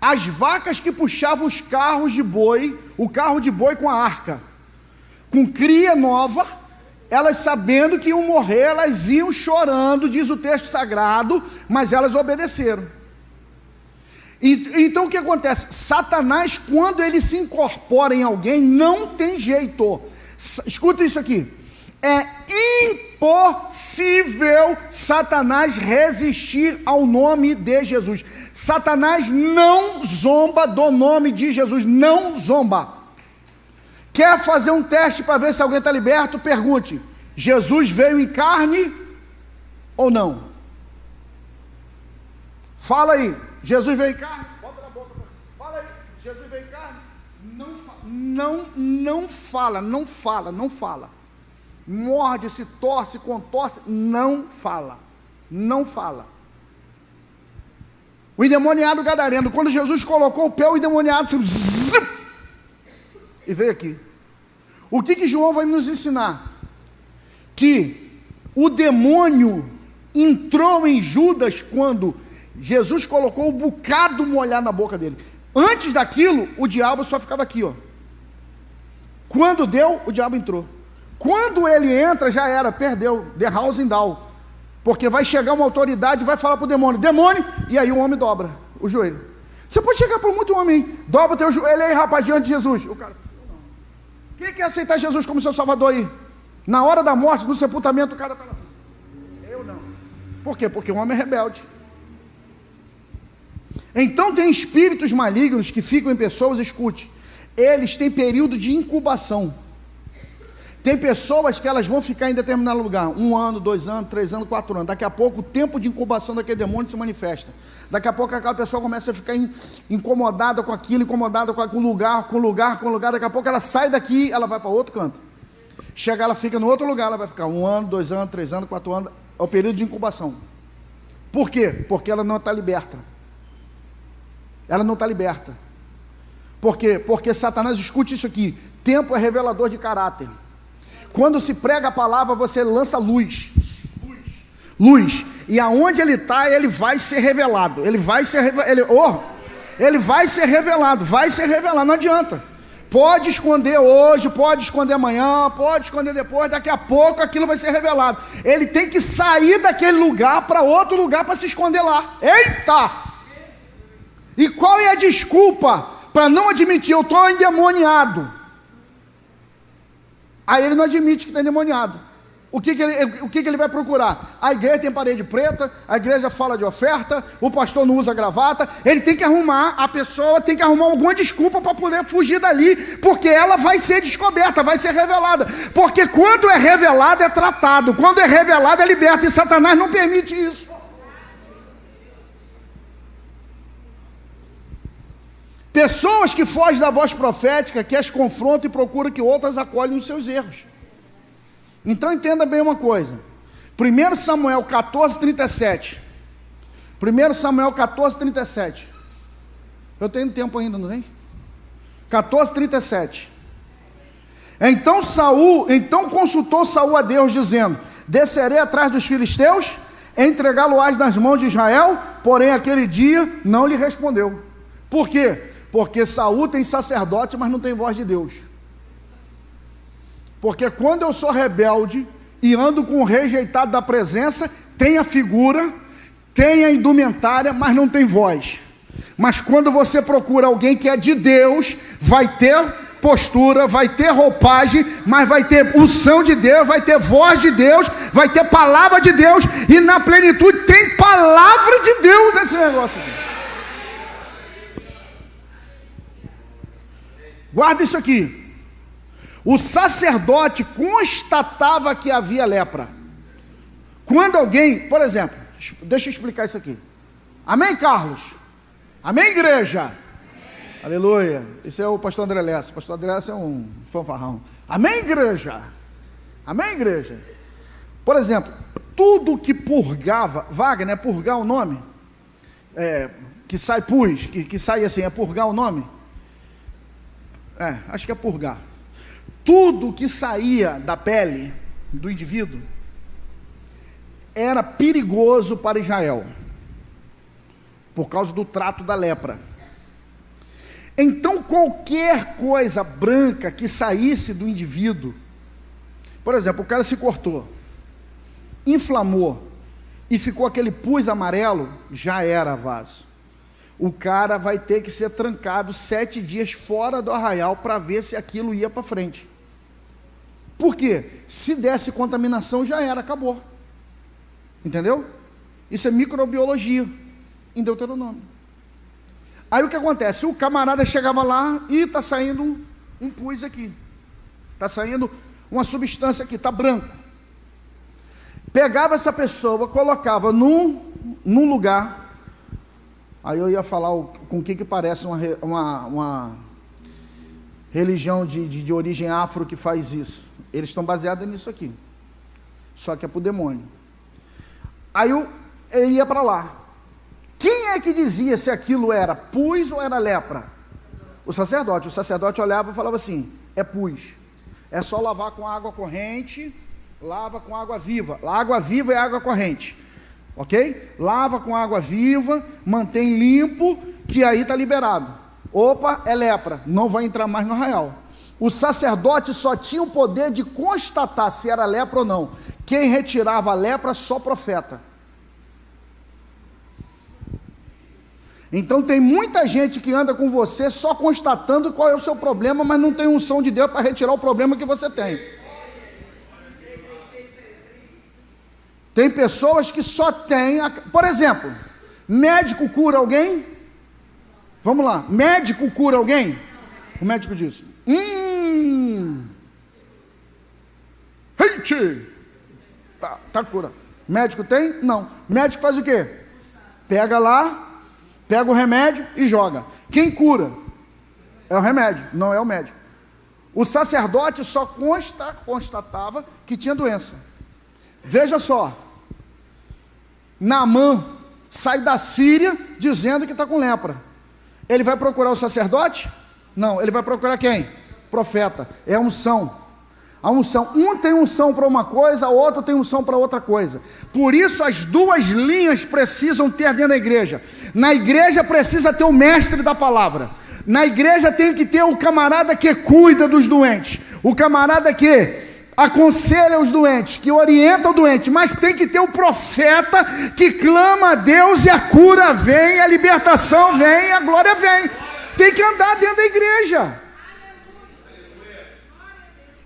As vacas que puxavam os carros de boi, o carro de boi com a arca, com cria nova, elas sabendo que iam morrer, elas iam chorando, diz o texto sagrado, mas elas obedeceram. Então o que acontece? Satanás, quando ele se incorpora em alguém, não tem jeito. Escuta isso aqui. É impossível Satanás resistir ao nome de Jesus. Satanás não zomba do nome de Jesus, não zomba. Quer fazer um teste para ver se alguém está liberto? Pergunte: Jesus veio em carne ou não? Fala aí, Jesus veio em carne? Bota na boca. Fala aí, Jesus veio em carne? Não fala. Morde, se torce, contorce, não fala. O endemoniado gadareno, quando Jesus colocou o pé, o endemoniado se e veio aqui. O que João vai nos ensinar? Que o demônio entrou em Judas quando Jesus colocou o bocado molhado na boca dele. Antes daquilo, o diabo só ficava aqui, ó. Quando deu, o diabo entrou. Quando ele entra, já era, perdeu, the house in down. Porque vai chegar uma autoridade e vai falar para o demônio, e aí o homem dobra o joelho. Você pode chegar para muito homem, dobra o teu joelho aí, rapaz, diante de Jesus. O cara, não. Quem quer aceitar Jesus como seu salvador aí? Na hora da morte, do sepultamento, o cara está assim. Eu não. Por quê? Porque o homem é rebelde. Então tem espíritos malignos que ficam em pessoas, escute, eles têm período de incubação. Tem pessoas que elas vão ficar em determinado lugar, 1 ano, 2 anos, 3 anos, 4 anos. Daqui a pouco o tempo de incubação daquele demônio se manifesta. Daqui a pouco aquela pessoa começa a ficar incomodada com aquilo, incomodada com lugar. Daqui a pouco ela sai daqui, ela vai para outro canto. Chega, ela fica no outro lugar, ela vai ficar 1 ano, 2 anos, 3 anos, 4 anos. É o período de incubação. Por quê? Porque ela não está liberta. Ela não está liberta. Por quê? Porque Satanás, escute isso aqui, tempo é revelador de caráter. Quando se prega a palavra, você lança luz. E aonde ele está, ele vai ser revelado. Ele vai ser revelado, não adianta. Pode esconder hoje, pode esconder amanhã, pode esconder depois, daqui a pouco aquilo vai ser revelado. Ele tem que sair daquele lugar para outro lugar para se esconder lá. Eita! E qual é a desculpa para não admitir? Eu estou endemoniado. Aí ele não admite que está endemoniado. O que ele vai procurar? A igreja tem parede preta, a igreja fala de oferta, o pastor não usa gravata. Ele tem que arrumar, a pessoa tem que arrumar alguma desculpa para poder fugir dali, porque ela vai ser descoberta, vai ser revelada. Porque quando é revelado é tratado, quando é revelado é liberto, e Satanás não permite isso. Pessoas que fogem da voz profética, que as confrontam e procuram que outras acolhem os seus erros. Então entenda bem uma coisa. 1 Samuel 14:37. 1 Samuel 14:37. Eu tenho tempo ainda, não tem? 14:37. Então consultou Saul a Deus, dizendo: descerei atrás dos filisteus, entregá-lo-ás nas mãos de Israel. Porém aquele dia não lhe respondeu. Por quê? Porque Saul tem sacerdote, mas não tem voz de Deus. Porque quando eu sou rebelde e ando com o rejeitado da presença, tem a figura, tem a indumentária, mas não tem voz. Mas quando você procura alguém que é de Deus, vai ter postura, vai ter roupagem, mas vai ter unção de Deus, vai ter voz de Deus, vai ter palavra de Deus, e na plenitude tem palavra de Deus nesse negócio aqui. Guarda isso aqui. O sacerdote constatava que havia lepra. Quando alguém, por exemplo, deixa eu explicar isso aqui. Amém, Carlos? Amém, igreja? Amém. Aleluia. Esse é o pastor André Lessa. O pastor André Lessa é um fanfarrão. Amém, igreja? Amém, igreja? Por exemplo, tudo que purgava, Wagner, é purgar o nome? Que sai pus, que sai assim, é purgar o nome? Acho que é purgar. Tudo que saía da pele do indivíduo era perigoso para Israel, por causa do trato da lepra. Então qualquer coisa branca que saísse do indivíduo, por exemplo, o cara se cortou, inflamou e ficou aquele pus amarelo, já era vaso. O cara vai ter que ser trancado 7 dias fora do arraial para ver se aquilo ia para frente. Por quê? Se desse contaminação, já era, acabou. Entendeu? Isso é microbiologia em Deuteronômio. Aí o que acontece? O camarada chegava lá e está saindo um pus aqui, está saindo uma substância aqui, está branco. Pegava essa pessoa, colocava num lugar. Aí eu ia falar com o que parece uma religião de origem afro que faz isso. Eles estão baseados nisso aqui, só que é para o demônio. Aí ele ia para lá. Quem é que dizia se aquilo era pus ou era lepra? O sacerdote. O sacerdote olhava e falava assim: é pus, é só lavar com água corrente, lava com água viva. Água viva é água corrente, ok? Lava com água viva, mantém limpo, que aí está liberado. Opa, é lepra, não vai entrar mais no arraial. O sacerdote só tinha o poder de constatar se era lepra ou não. Quem retirava a lepra, só profeta. Então tem muita gente que anda com você só constatando qual é o seu problema, mas não tem unção de Deus para retirar o problema que você tem. Tem pessoas que só têm, por exemplo, médico cura alguém? Vamos lá, médico cura alguém? O médico disse: tá cura. Médico tem? Não. Médico faz o quê? Pega lá, pega o remédio e joga. Quem cura? É o remédio, não é o médico. O sacerdote só constatava que tinha doença. Veja só, Naamã sai da Síria dizendo que está com lepra. Ele vai procurar o sacerdote? Não, ele vai procurar quem? Profeta. É a unção. A unção, um tem unção para uma coisa, o outro tem unção para outra coisa. Por isso as duas linhas precisam ter dentro da igreja. Na igreja precisa ter o mestre da palavra. Na igreja tem que ter o camarada que cuida dos doentes, o camarada que aconselha os doentes, que orienta o doente, mas tem que ter o profeta que clama a Deus e a cura vem, a libertação vem, a glória vem. Tem que andar dentro da igreja.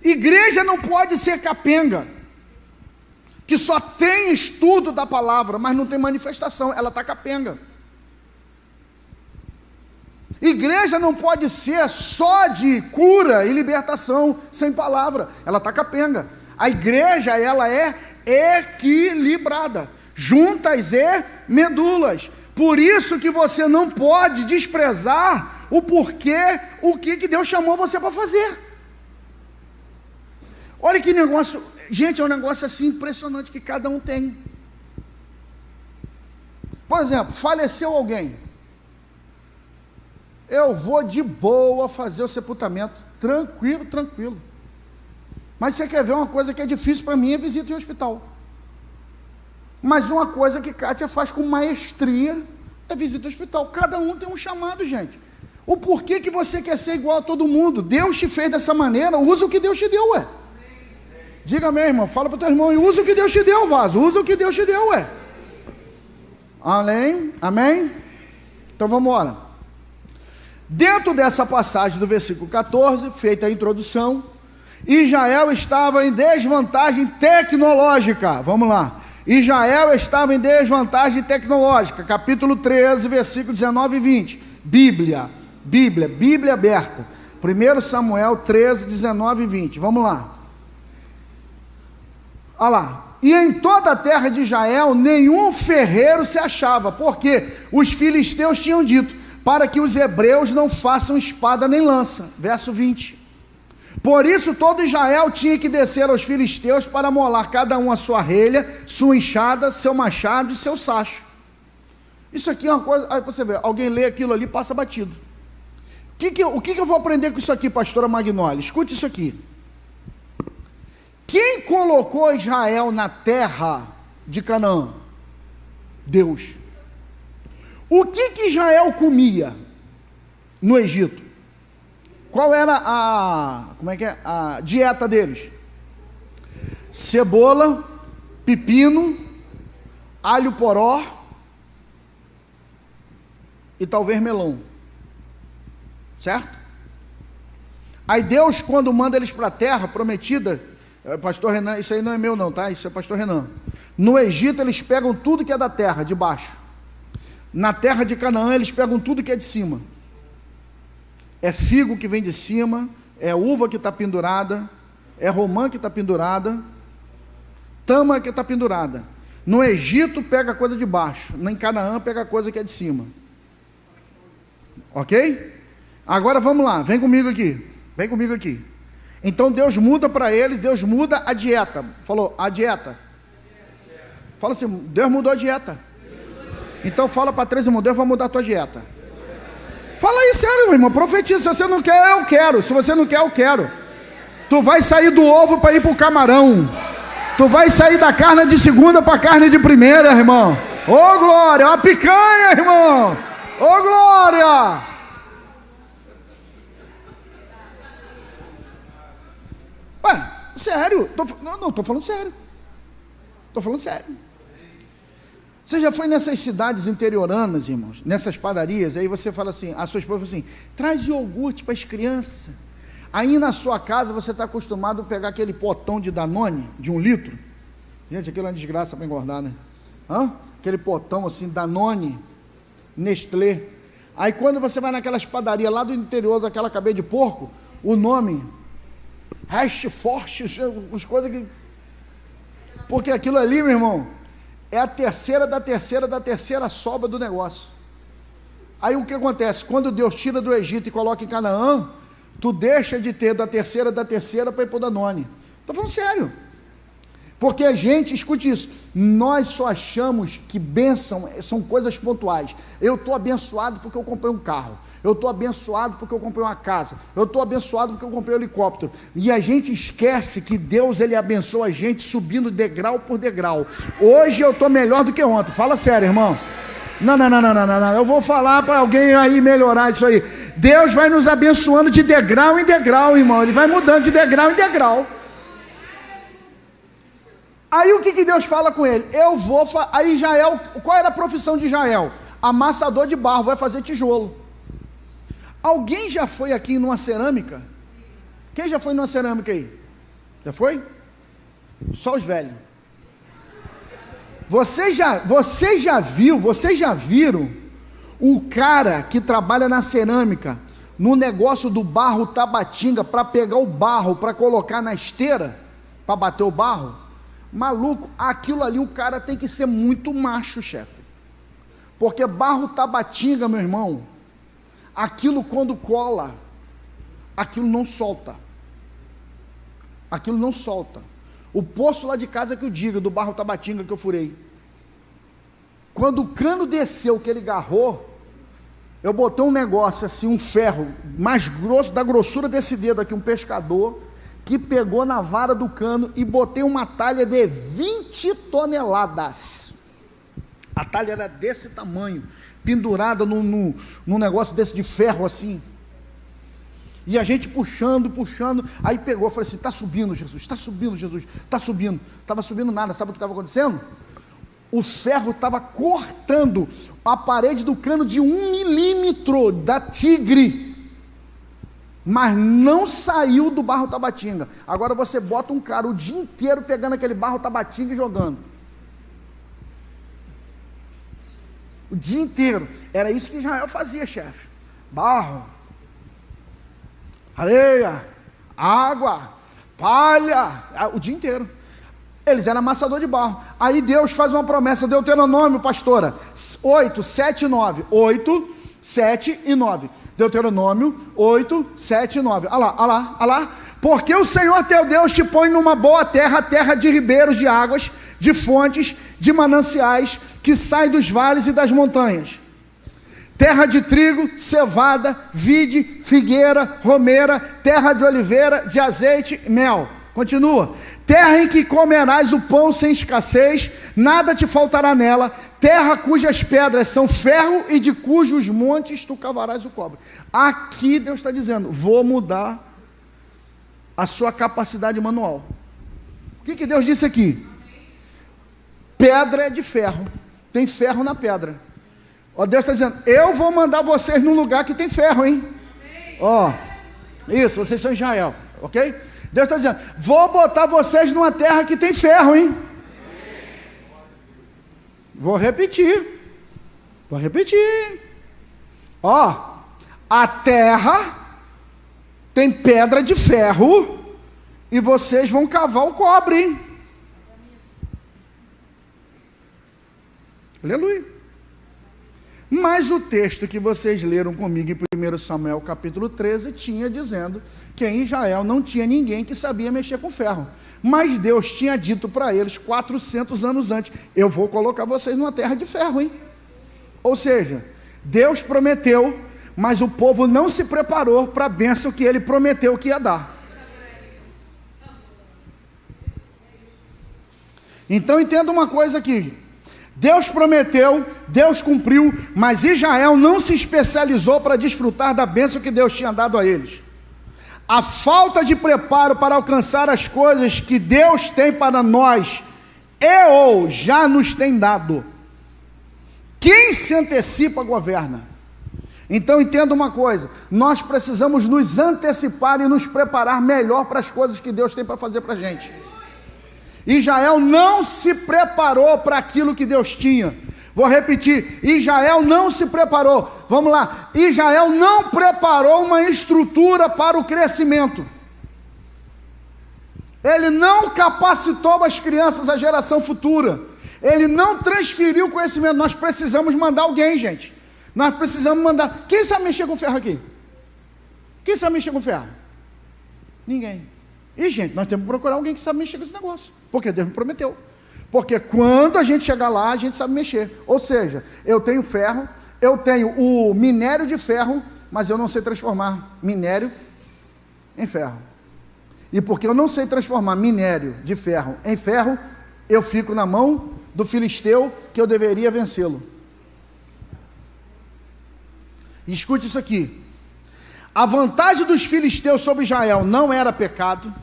Igreja não pode ser capenga, que só tem estudo da palavra, mas não tem manifestação, ela está capenga. Igreja não pode ser só de cura e libertação, sem palavra, ela está capenga. A igreja, ela é equilibrada, juntas e medulas. Por isso que você não pode desprezar o porquê, o que Deus chamou você para fazer. Olha que negócio, gente, é um negócio assim impressionante que cada um tem. Por exemplo, faleceu alguém, eu vou de boa fazer o sepultamento, tranquilo. Mas você quer ver uma coisa que é difícil para mim, é visita em hospital. Mas uma coisa que Kátia faz com maestria é visita em hospital. Cada um tem um chamado, gente. O porquê que você quer ser igual a todo mundo? Deus te fez dessa maneira, usa o que Deus te deu, ué. Diga, meu irmão, fala para o teu irmão, e usa o que Deus te deu, vaso, usa o que Deus te deu, ué. Amém? Então vamos embora. Dentro dessa passagem do versículo 14, feita a introdução, Israel estava em desvantagem tecnológica. Vamos lá. Israel estava em desvantagem tecnológica. Capítulo 13, versículo 19 e 20. Bíblia aberta. 1 Samuel 13, 19 e 20. Vamos lá. Olha lá. E em toda a terra de Israel, nenhum ferreiro se achava, porque os filisteus tinham dito, para que os hebreus não façam espada nem lança. Verso 20. Por isso todo Israel tinha que descer aos filisteus para molar cada um a sua relha, sua enxada, seu machado e seu sacho. Isso aqui é uma coisa, aí você vê, alguém lê aquilo ali, passa batido. O que eu vou aprender com isso aqui, pastora Magnoli? Escute isso aqui. Quem colocou Israel na terra de Canaã? Deus. O que Israel comia no Egito? Qual era a dieta deles? Cebola, pepino, alho poró e talvez melão. Certo? Aí Deus, quando manda eles para a terra prometida, pastor Renan, isso aí não é meu não, tá? Isso é pastor Renan. No Egito eles pegam tudo que é da terra, de baixo. Na terra de Canaã eles pegam tudo que é de cima. É figo que vem de cima, é uva que está pendurada, é romã que está pendurada, tama que está pendurada. No Egito pega a coisa de baixo, em Canaã pega a coisa que é de cima. Ok? Agora vamos lá, vem comigo aqui. Então Deus muda para eles, Deus muda a dieta. Falou, a dieta. Fala assim, Deus mudou a dieta. Então fala para três irmãos, Deus vai mudar a tua dieta. Fala aí sério, irmão, profetiza. Se você não quer, eu quero. Se você não quer, eu quero. Tu vai sair do ovo para ir para o camarão. Tu vai sair da carne de segunda para a carne de primeira, irmão. Ô glória, uma picanha, irmão. Ô glória. Ué, sério? Não, estou falando sério. Estou falando sério. Você já foi nessas cidades interioranas, irmãos, nessas padarias, aí você fala assim, a sua esposa fala assim, traz iogurte para as crianças. Aí na sua casa você está acostumado a pegar aquele potão de Danone, de 1 litro. Gente, aquilo é uma desgraça para engordar, né? Aquele potão assim, Danone, Nestlé. Aí quando você vai naquelas padarias lá do interior daquela cabeça de porco, o nome, Hash Forte, as coisas que... Porque aquilo ali, meu irmão, é a terceira da terceira sobra do negócio. Aí o que acontece? Quando Deus tira do Egito e coloca em Canaã, tu deixa de ter da terceira para ir para o Danone. Estou falando sério. Porque a gente, escute isso, nós só achamos que bênção são coisas pontuais. Eu estou abençoado porque eu comprei um carro. Eu estou abençoado porque eu comprei uma casa. Eu estou abençoado porque eu comprei um helicóptero. E a gente esquece que Deus, Ele abençoa a gente subindo degrau por degrau. Hoje eu estou melhor do que ontem. Fala sério, irmão. Não. Eu vou falar para alguém aí melhorar isso aí. Deus vai nos abençoando de degrau em degrau, irmão. Ele vai mudando de degrau em degrau. Aí o que Deus fala com ele? Aí Israel, qual era a profissão de Israel? Amassador de barro, vai fazer tijolo. Alguém já foi aqui numa cerâmica? Quem já foi numa cerâmica aí? Já foi? Só os velhos. Vocês já viram o cara que trabalha na cerâmica, no negócio do barro Tabatinga, para pegar o barro, para colocar na esteira, para bater o barro? Maluco, aquilo ali o cara tem que ser muito macho, chefe. Porque barro Tabatinga, meu irmão, aquilo quando cola, aquilo não solta. Aquilo não solta. O poço lá de casa que eu digo, do barro Tabatinga que eu furei. Quando o cano desceu, que ele agarrou, eu botei um negócio assim, um ferro mais grosso, da grossura desse dedo aqui, um pescador, que pegou na vara do cano e botei uma talha de 20 toneladas. A talha era desse tamanho, pendurada num negócio desse de ferro assim. E a gente puxando, aí pegou, falei assim, está subindo Jesus, está subindo. Estava subindo nada, sabe o que estava acontecendo? O ferro estava cortando a parede do cano de 1 milímetro da tigre, mas não saiu do barro Tabatinga. Agora você bota um cara o dia inteiro pegando aquele barro Tabatinga e jogando. O dia inteiro. Era isso que Israel fazia, chefe. Barro, areia, água, palha, o dia inteiro. Eles eram amassador de barro. Aí Deus faz uma promessa, Deuteronômio, pastora, 8, 7 e 9. 8, 7 e 9. Deuteronômio 8, 7 e 9. Olha lá. Porque o Senhor teu Deus te põe numa boa terra, terra de ribeiros de águas, de fontes, de mananciais, que sai dos vales e das montanhas. Terra de trigo, cevada, vide, figueira, romeira, terra de oliveira, de azeite, mel. Continua. Terra em que comerás o pão sem escassez, nada te faltará nela. Terra cujas pedras são ferro e de cujos montes tu cavarás o cobre. Aqui Deus está dizendo, vou mudar a sua capacidade manual. O que Deus disse aqui? Pedra é de ferro, tem ferro na pedra. Ó, Deus está dizendo, eu vou mandar vocês num lugar que tem ferro, hein? Ó, isso, vocês são Israel, ok? Deus está dizendo, vou botar vocês numa terra que tem ferro, hein? Vou repetir. Ó, a terra tem pedra de ferro e vocês vão cavar o cobre, hein? Aleluia. Mas o texto que vocês leram comigo em 1 Samuel capítulo 13 tinha dizendo que em Israel não tinha ninguém que sabia mexer com ferro. Mas Deus tinha dito para eles 400 anos antes, eu vou colocar vocês numa terra de ferro, hein? Ou seja, Deus prometeu, mas o povo não se preparou para a bênção que ele prometeu que ia dar. Então entenda uma coisa aqui. Deus prometeu, Deus cumpriu, mas Israel não se especializou para desfrutar da bênção que Deus tinha dado a eles. A falta de preparo para alcançar as coisas que Deus tem para nós, ou já nos tem dado. Quem se antecipa, governa. Então entenda uma coisa, nós precisamos nos antecipar e nos preparar melhor para as coisas que Deus tem para fazer para a gente. Israel não se preparou para aquilo que Deus tinha. Vou repetir, Israel não se preparou. Vamos lá, Israel não preparou uma estrutura para o crescimento. Ele não capacitou as crianças, a geração futura. Ele não transferiu o conhecimento. Nós precisamos mandar alguém, gente. Nós precisamos mandar. Quem sabe mexer com ferro aqui? Quem sabe mexer com ferro? Ninguém. E, gente, nós temos que procurar alguém que sabe mexer com esse negócio, porque Deus me prometeu. Porque quando a gente chegar lá, a gente sabe mexer. Ou seja, eu tenho ferro, eu tenho o minério de ferro, mas eu não sei transformar minério em ferro. E porque eu não sei transformar minério de ferro em ferro, eu fico na mão do filisteu que eu deveria vencê-lo. E escute isso aqui. A vantagem dos filisteus sobre Israel não era pecado,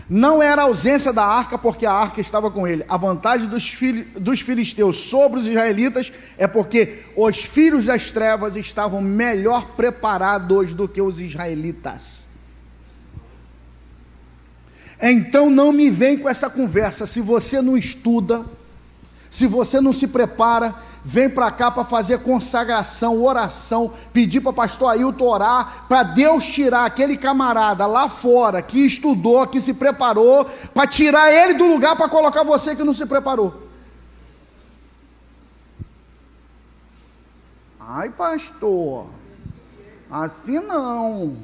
não era a ausência da arca, porque a arca estava com ele. A vantagem dos filisteus sobre os israelitas é porque os filhos das trevas estavam melhor preparados do que os israelitas. Então não me vem com essa conversa, se você não estuda, se você não se prepara, vem para cá para fazer consagração, oração, pedir para o pastor Ailton orar, para Deus tirar aquele camarada lá fora, que estudou, que se preparou, para tirar ele do lugar, para colocar você que não se preparou. Ai, pastor, assim não.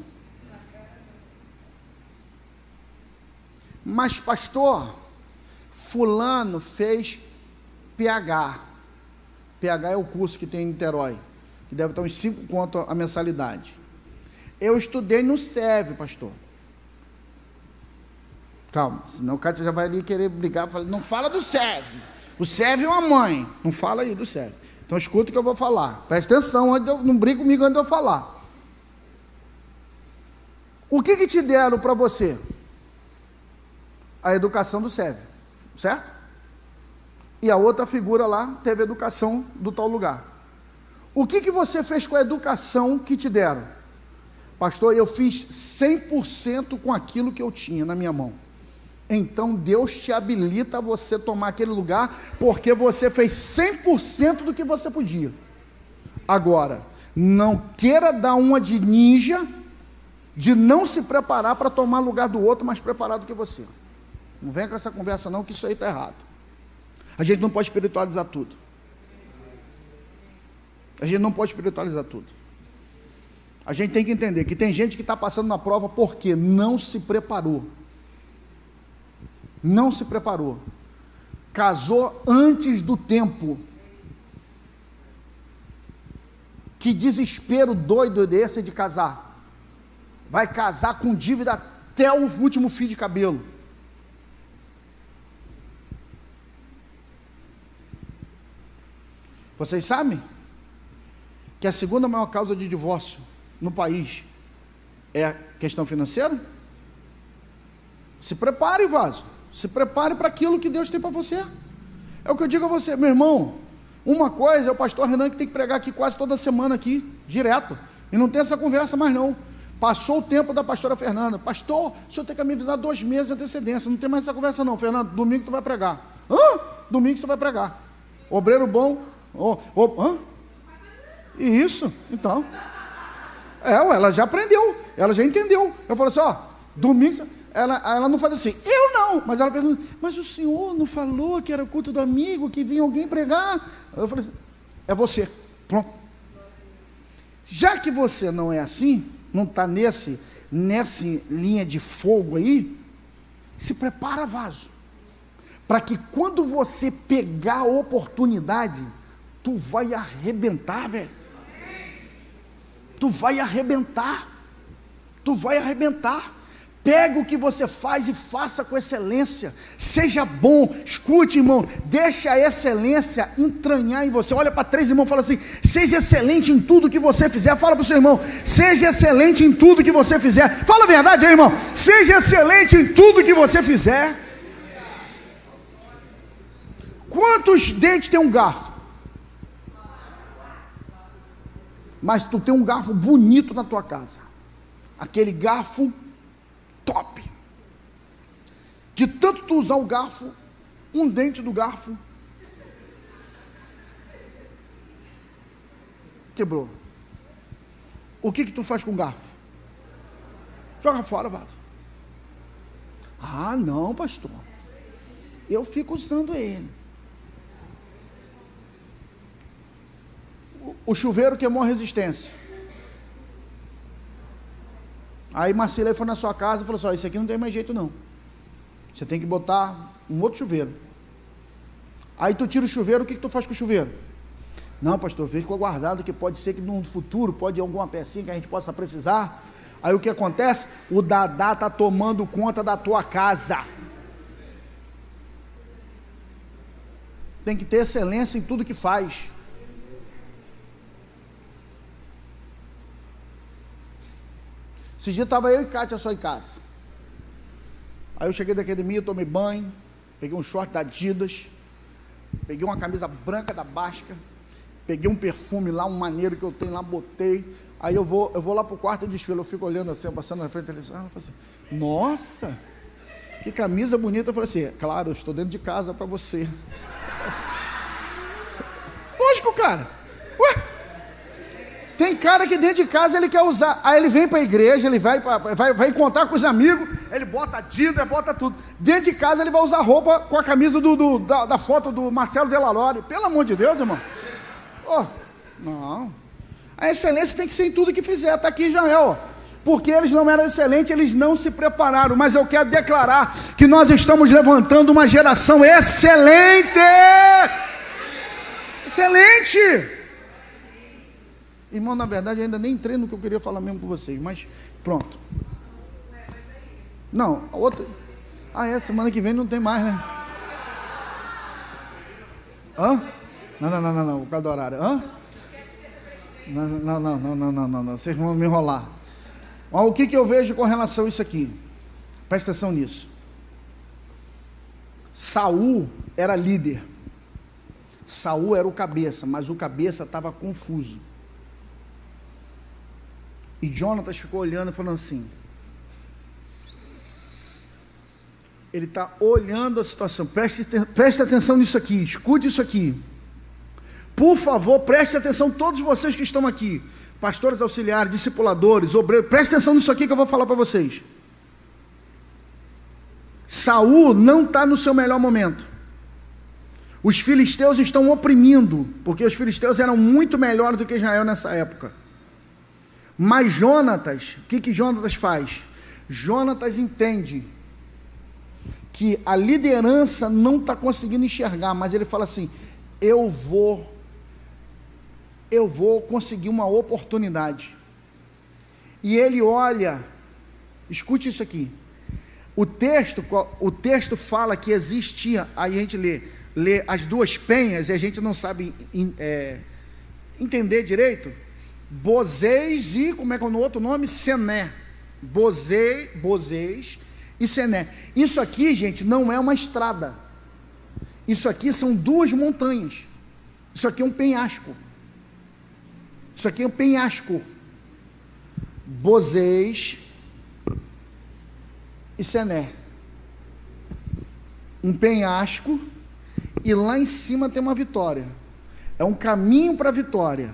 Mas, pastor, fulano fez PH. PH é o curso que tem em Niterói, que deve estar uns 5 conto a mensalidade. Eu estudei no SEV, pastor. Calma, senão o cara já vai ali querer brigar, não fala do SEV. O SEV é uma mãe, não fala aí do SEV. Então escuta o que eu vou falar. Presta atenção, não brigue comigo antes de eu falar. O que te deram para você? A educação do SEV, certo? E a outra figura lá teve a educação do tal lugar. O que você fez com a educação que te deram? Pastor, eu fiz 100% com aquilo que eu tinha na minha mão. Então Deus te habilita a você tomar aquele lugar, porque você fez 100% do que você podia. Agora, não queira dar uma de ninja, de não se preparar para tomar lugar do outro, mais preparado que você. Não venha com essa conversa não, que isso aí está errado. A gente não pode espiritualizar tudo. A gente não pode espiritualizar tudo. A gente tem que entender que tem gente que está passando na prova porque não se preparou. Não se preparou. Casou antes do tempo. Que desespero doido desse de casar. Vai casar com dívida até o último fio de cabelo. Vocês sabem que a segunda maior causa de divórcio no país é a questão financeira? Se prepare, vaso. Se prepare para aquilo que Deus tem para você. É o que eu digo a você, meu irmão. Uma coisa é o pastor Renan que tem que pregar aqui quase toda semana aqui, direto. E não tem essa conversa mais não. Passou o tempo da pastora Fernanda. Pastor, o senhor tem que me avisar 2 meses de antecedência. Não tem mais essa conversa não, Fernando. Domingo tu vai pregar. Hã? Domingo você vai pregar. Obreiro bom. Hã? E isso, então. Ela já aprendeu. Ela já entendeu. Eu falo assim, domingo... Ela não faz assim, eu não, mas ela pergunta, mas o senhor não falou que era o culto do amigo, que vinha alguém pregar? Eu falei assim, é você, pronto. Já que você não é assim, não está nessa linha de fogo aí, se prepara, vaso, para que quando você pegar a oportunidade, tu vai arrebentar, velho. Tu vai arrebentar. Pega o que você faz e faça com excelência. Seja bom. Escute, irmão. Deixa a excelência entranhar em você. Olha para 3 irmãos e fala assim: seja excelente em tudo que você fizer. Fala para o seu irmão: seja excelente em tudo que você fizer. Fala a verdade aí, irmão. Seja excelente em tudo que você fizer. Quantos dentes tem um garfo? Mas tu tem um garfo bonito na tua casa. Aquele garfo top. De tanto tu usar o garfo, um dente do garfo quebrou. O que tu faz com o garfo? Joga fora, vaso. Ah, não, pastor. Eu fico usando ele. O chuveiro queimou a resistência. Aí Marcelo foi na sua casa e falou assim: isso aqui não tem mais jeito não. Você tem que botar um outro chuveiro. Aí tu tira o chuveiro, o que tu faz com o chuveiro? Não, pastor, ficou guardado que pode ser que no futuro, pode ir alguma pecinha que a gente possa precisar. Aí o que acontece? O Dadá está tomando conta da tua casa. Tem que ter excelência em tudo que faz. Esse dia estava eu e Kátia só em casa. Aí eu cheguei da academia, tomei banho, peguei um short da Adidas, peguei uma camisa branca da Basca, peguei um perfume lá, um maneiro que eu tenho lá, botei. Aí eu vou lá pro quarto de desfile, eu fico olhando assim, passando na frente da televisão, eu falo assim: nossa, que camisa bonita. Eu falei assim: claro, eu estou dentro de casa para você. Lógico, cara. Ué? Tem cara que dentro de casa ele quer usar, aí ele vem para a igreja, ele vai encontrar com os amigos, ele bota Adidas, bota tudo. Dentro de casa ele vai usar roupa com a camisa da foto do Marcelo Delalore. Pelo amor de Deus, irmão. Não. A excelência tem que ser em tudo que fizer. Está aqui Israel, porque eles não eram excelentes, eles não se prepararam. Mas eu quero declarar que nós estamos levantando uma geração excelente. Excelente. Irmão, na verdade, eu ainda nem entrei no que eu queria falar mesmo com vocês, mas pronto. Não, a outra... semana que vem não tem mais, né? Hã? Não, por causa do horário. Hã? Não, vocês vão me enrolar. Mas o que eu vejo com relação a isso aqui? Presta atenção nisso. Saul era líder. Saul era o cabeça, mas o cabeça estava confuso. E Jonatas ficou olhando e falando assim, ele está olhando a situação, preste atenção nisso aqui, escute isso aqui, por favor, preste atenção todos vocês que estão aqui, pastores auxiliares, discipuladores, obreiros, preste atenção nisso aqui que eu vou falar para vocês. Saul não está no seu melhor momento, os filisteus estão oprimindo, porque os filisteus eram muito melhores do que Israel nessa época. Mas Jonatas, o que Jonatas faz? Jonatas entende que a liderança não está conseguindo enxergar, mas ele fala assim, eu vou conseguir uma oportunidade. E ele olha, escute isso aqui, o texto fala que existia, aí a gente lê as duas penhas, e a gente não sabe entender direito, Bozez e, como é que é o outro nome? Sené. Bozez e Sené. Isso aqui, gente, não é uma estrada. Isso aqui são duas montanhas. Isso aqui é um penhasco. Isso aqui é um penhasco. Bozez e Sené. Um penhasco, e lá em cima tem uma vitória. É um caminho para a vitória.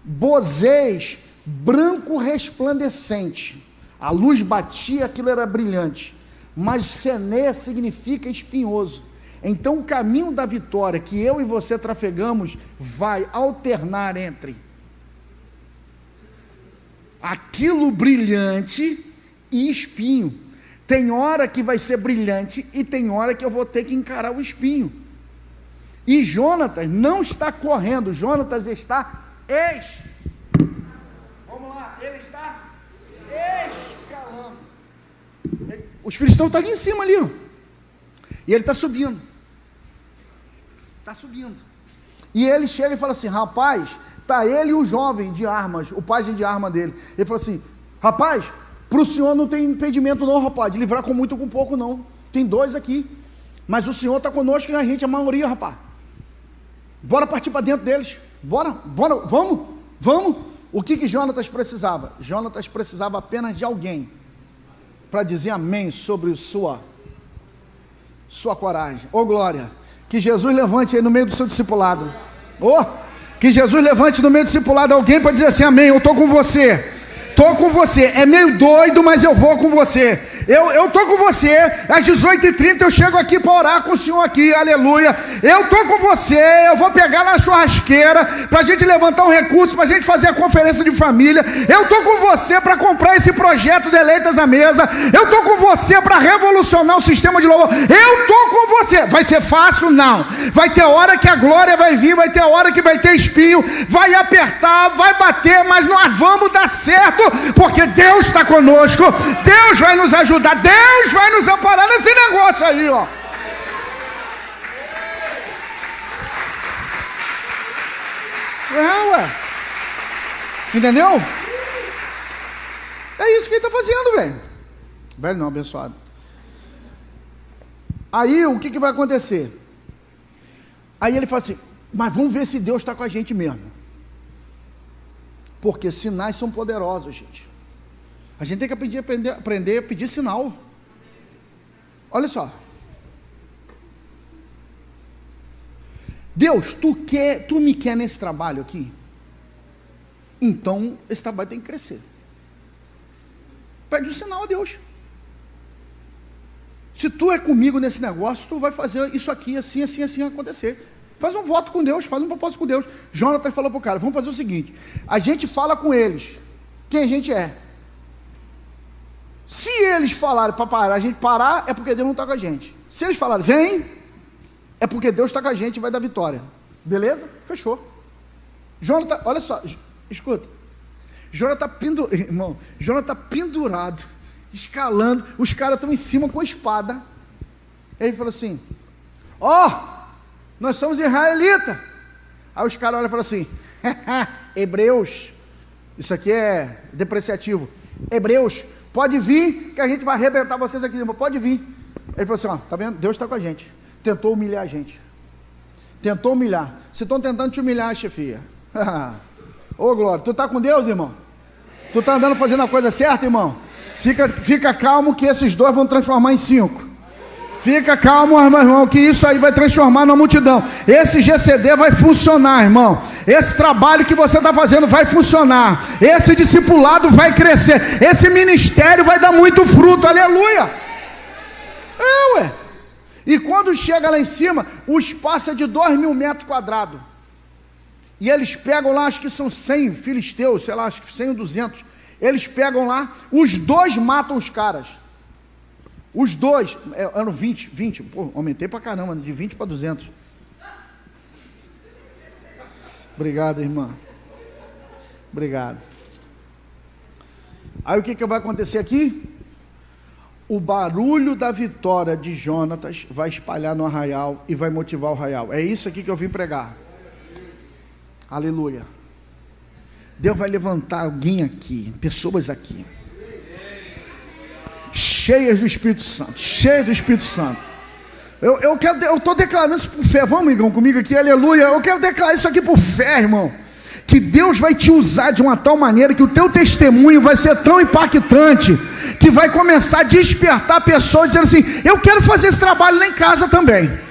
Bozez, branco resplandecente, a luz batia, aquilo era brilhante, mas Sené significa espinhoso. Então o caminho da vitória que eu e você trafegamos vai alternar entre aquilo brilhante e espinho. Tem hora que vai ser brilhante e tem hora que eu vou ter que encarar o espinho. E Jonatas não está correndo, Jonatas está vamos lá, ele está escalando. Os filisteus estão ali em cima ali, ó. E ele está subindo. Está subindo. E ele chega e fala assim, rapaz, está ele e o jovem de armas, o pajem de arma dele. Ele falou assim, rapaz, para o senhor não tem impedimento não, rapaz, de livrar com muito ou com pouco não. Tem dois aqui. Mas o senhor está conosco e a gente, a maioria, rapaz. Bora partir para dentro deles. Bora, vamos. O que Jonatas precisava? Jonatas precisava apenas de alguém para dizer amém sobre sua coragem. Ô glória, que Jesus levante aí no meio do seu discipulado. Que Jesus levante no meio do discipulado alguém para dizer assim, amém, eu estou com você. Estou com você, é meio doido, mas eu vou com você. Eu estou com você, às 18h30 eu chego aqui para orar com o Senhor aqui, aleluia. Eu estou com você, eu vou pegar na churrasqueira para a gente levantar um recurso, para a gente fazer a conferência de família. Eu estou com você para comprar esse projeto de Eleitas à Mesa. Eu estou com você para revolucionar o sistema de louvor. Eu estou com você. Vai ser fácil? Não. Vai ter hora que a glória vai vir, vai ter hora que vai ter espinho, vai apertar, vai bater, mas nós vamos dar certo, porque Deus está conosco, Deus vai nos ajudar. Deus vai nos amparar nesse negócio aí, ó. Ué. Entendeu? É isso que ele está fazendo, velho. Velho não, abençoado. Aí, o que vai acontecer? Aí ele fala assim, mas vamos ver se Deus está com a gente mesmo. Porque sinais são poderosos, gente. A gente tem que aprender a pedir sinal. Olha só. Deus, tu me quer nesse trabalho aqui? Então, esse trabalho tem que crescer. Pede um sinal a Deus. Se tu é comigo nesse negócio, tu vai fazer isso aqui, assim acontecer. Faz um voto com Deus, faz um propósito com Deus. Jonatas falou para o cara, vamos fazer o seguinte, a gente fala com eles, quem a gente é. Se eles falarem para parar, a gente parar, é porque Deus não está com a gente. Se eles falarem, vem, é porque Deus está com a gente e vai dar vitória. Beleza? Fechou. Jonatas, olha só, escuta. Jonatas está pendurado, escalando, os caras estão em cima com a espada. Ele falou assim, nós somos israelitas. Aí os caras olham e falam assim, hebreus, isso aqui é depreciativo, hebreus, pode vir que a gente vai arrebentar vocês aqui, pode vir. Ele falou assim, tá vendo? Deus está com a gente. Tentou humilhar a gente. Tentou humilhar. Se estão tentando te humilhar, chefia. Ô glória, tu está com Deus, irmão? Tu está andando fazendo a coisa certa, irmão? Fica calmo que esses dois vão transformar em 5. Fica calmo, irmão, que isso aí vai transformar na multidão. Esse GCD vai funcionar, irmão. Esse trabalho que você está fazendo vai funcionar. Esse discipulado vai crescer. Esse ministério vai dar muito fruto, aleluia. E quando chega lá em cima, o espaço é de 2.000 metros quadrados. e eles pegam lá, acho que são 100 filisteus, sei lá, acho que 100 ou 200, eles pegam lá, os dois matam os caras, os dois, eram 20, pô, aumentei pra caramba, de 20 para 200, obrigado, irmã, obrigado. Aí o que vai acontecer aqui? O barulho da vitória de Jonatas vai espalhar no arraial e vai motivar o arraial. É isso aqui que eu vim pregar. Aleluia. Deus vai levantar alguém aqui, pessoas aqui, cheias do Espírito Santo, cheias do Espírito Santo. Eu estou declarando isso por fé. Vamos, irmão, comigo aqui, aleluia. Eu quero declarar isso aqui por fé, irmão. Que Deus vai te usar de uma tal maneira que o teu testemunho vai ser tão impactante, que vai começar a despertar pessoas dizendo assim: eu quero fazer esse trabalho lá em casa também.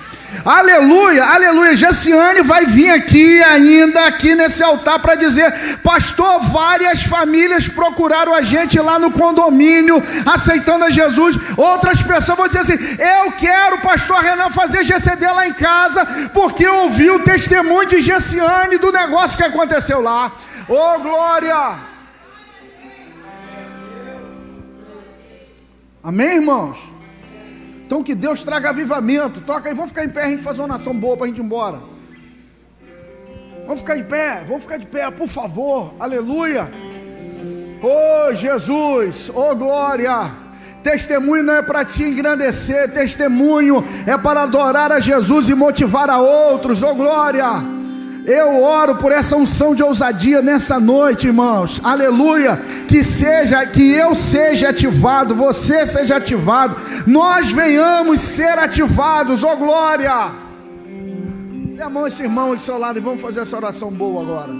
Aleluia, aleluia. Jessiane vai vir aqui nesse altar para dizer: pastor, várias famílias procuraram a gente lá no condomínio, aceitando a Jesus. Outras pessoas vão dizer assim: eu quero, pastor Renan, fazer GCD lá em casa, porque eu ouvi o testemunho de Jessiane do negócio que aconteceu lá. Oh, glória! Amém, irmãos? Então que Deus traga avivamento. Toca aí, vamos ficar em pé, a gente fazer uma oração boa para a gente ir embora. Vamos ficar de pé, por favor, aleluia. Oh Jesus, oh glória. Testemunho não é para te engrandecer, testemunho é para adorar a Jesus e motivar a outros, oh glória. Eu oro por essa unção de ousadia nessa noite, irmãos, aleluia, que eu seja ativado, você seja ativado, nós venhamos ser ativados, oh glória. Dê a mão a esse irmão aqui do seu lado e vamos fazer essa oração boa agora.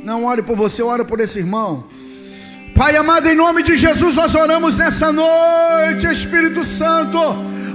Não ore por você, ore por esse irmão. Pai amado, em nome de Jesus nós oramos nessa noite, Espírito Santo,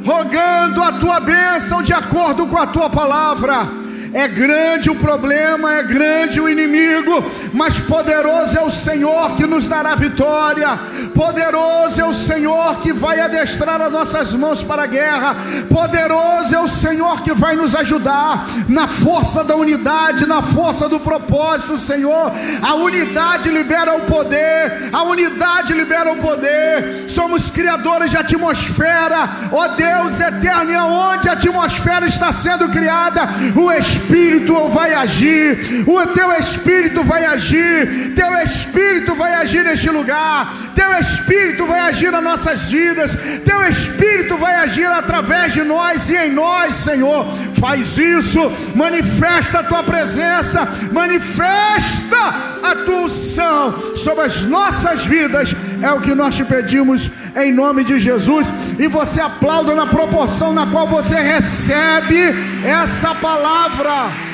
rogando a tua bênção de acordo com a tua palavra. É grande o problema, é grande o inimigo, mas poderoso é o Senhor que nos dará vitória. Poderoso é o Senhor que vai adestrar as nossas mãos para a guerra. Poderoso é o Senhor que vai nos ajudar na força da unidade, na força do propósito, Senhor. A unidade libera o poder, a unidade libera o poder. Somos criadores de atmosfera, ó Deus eterno, e aonde a atmosfera está sendo criada, o Espírito vai agir, o teu Espírito vai agir, teu Espírito vai agir neste lugar, teu Espírito vai agir nas nossas vidas, teu Espírito vai agir através de nós e em nós, Senhor. Faz isso, manifesta a tua presença, manifesta a tua unção sobre as nossas vidas, é o que nós te pedimos em nome de Jesus. E você aplauda na proporção na qual você recebe essa palavra.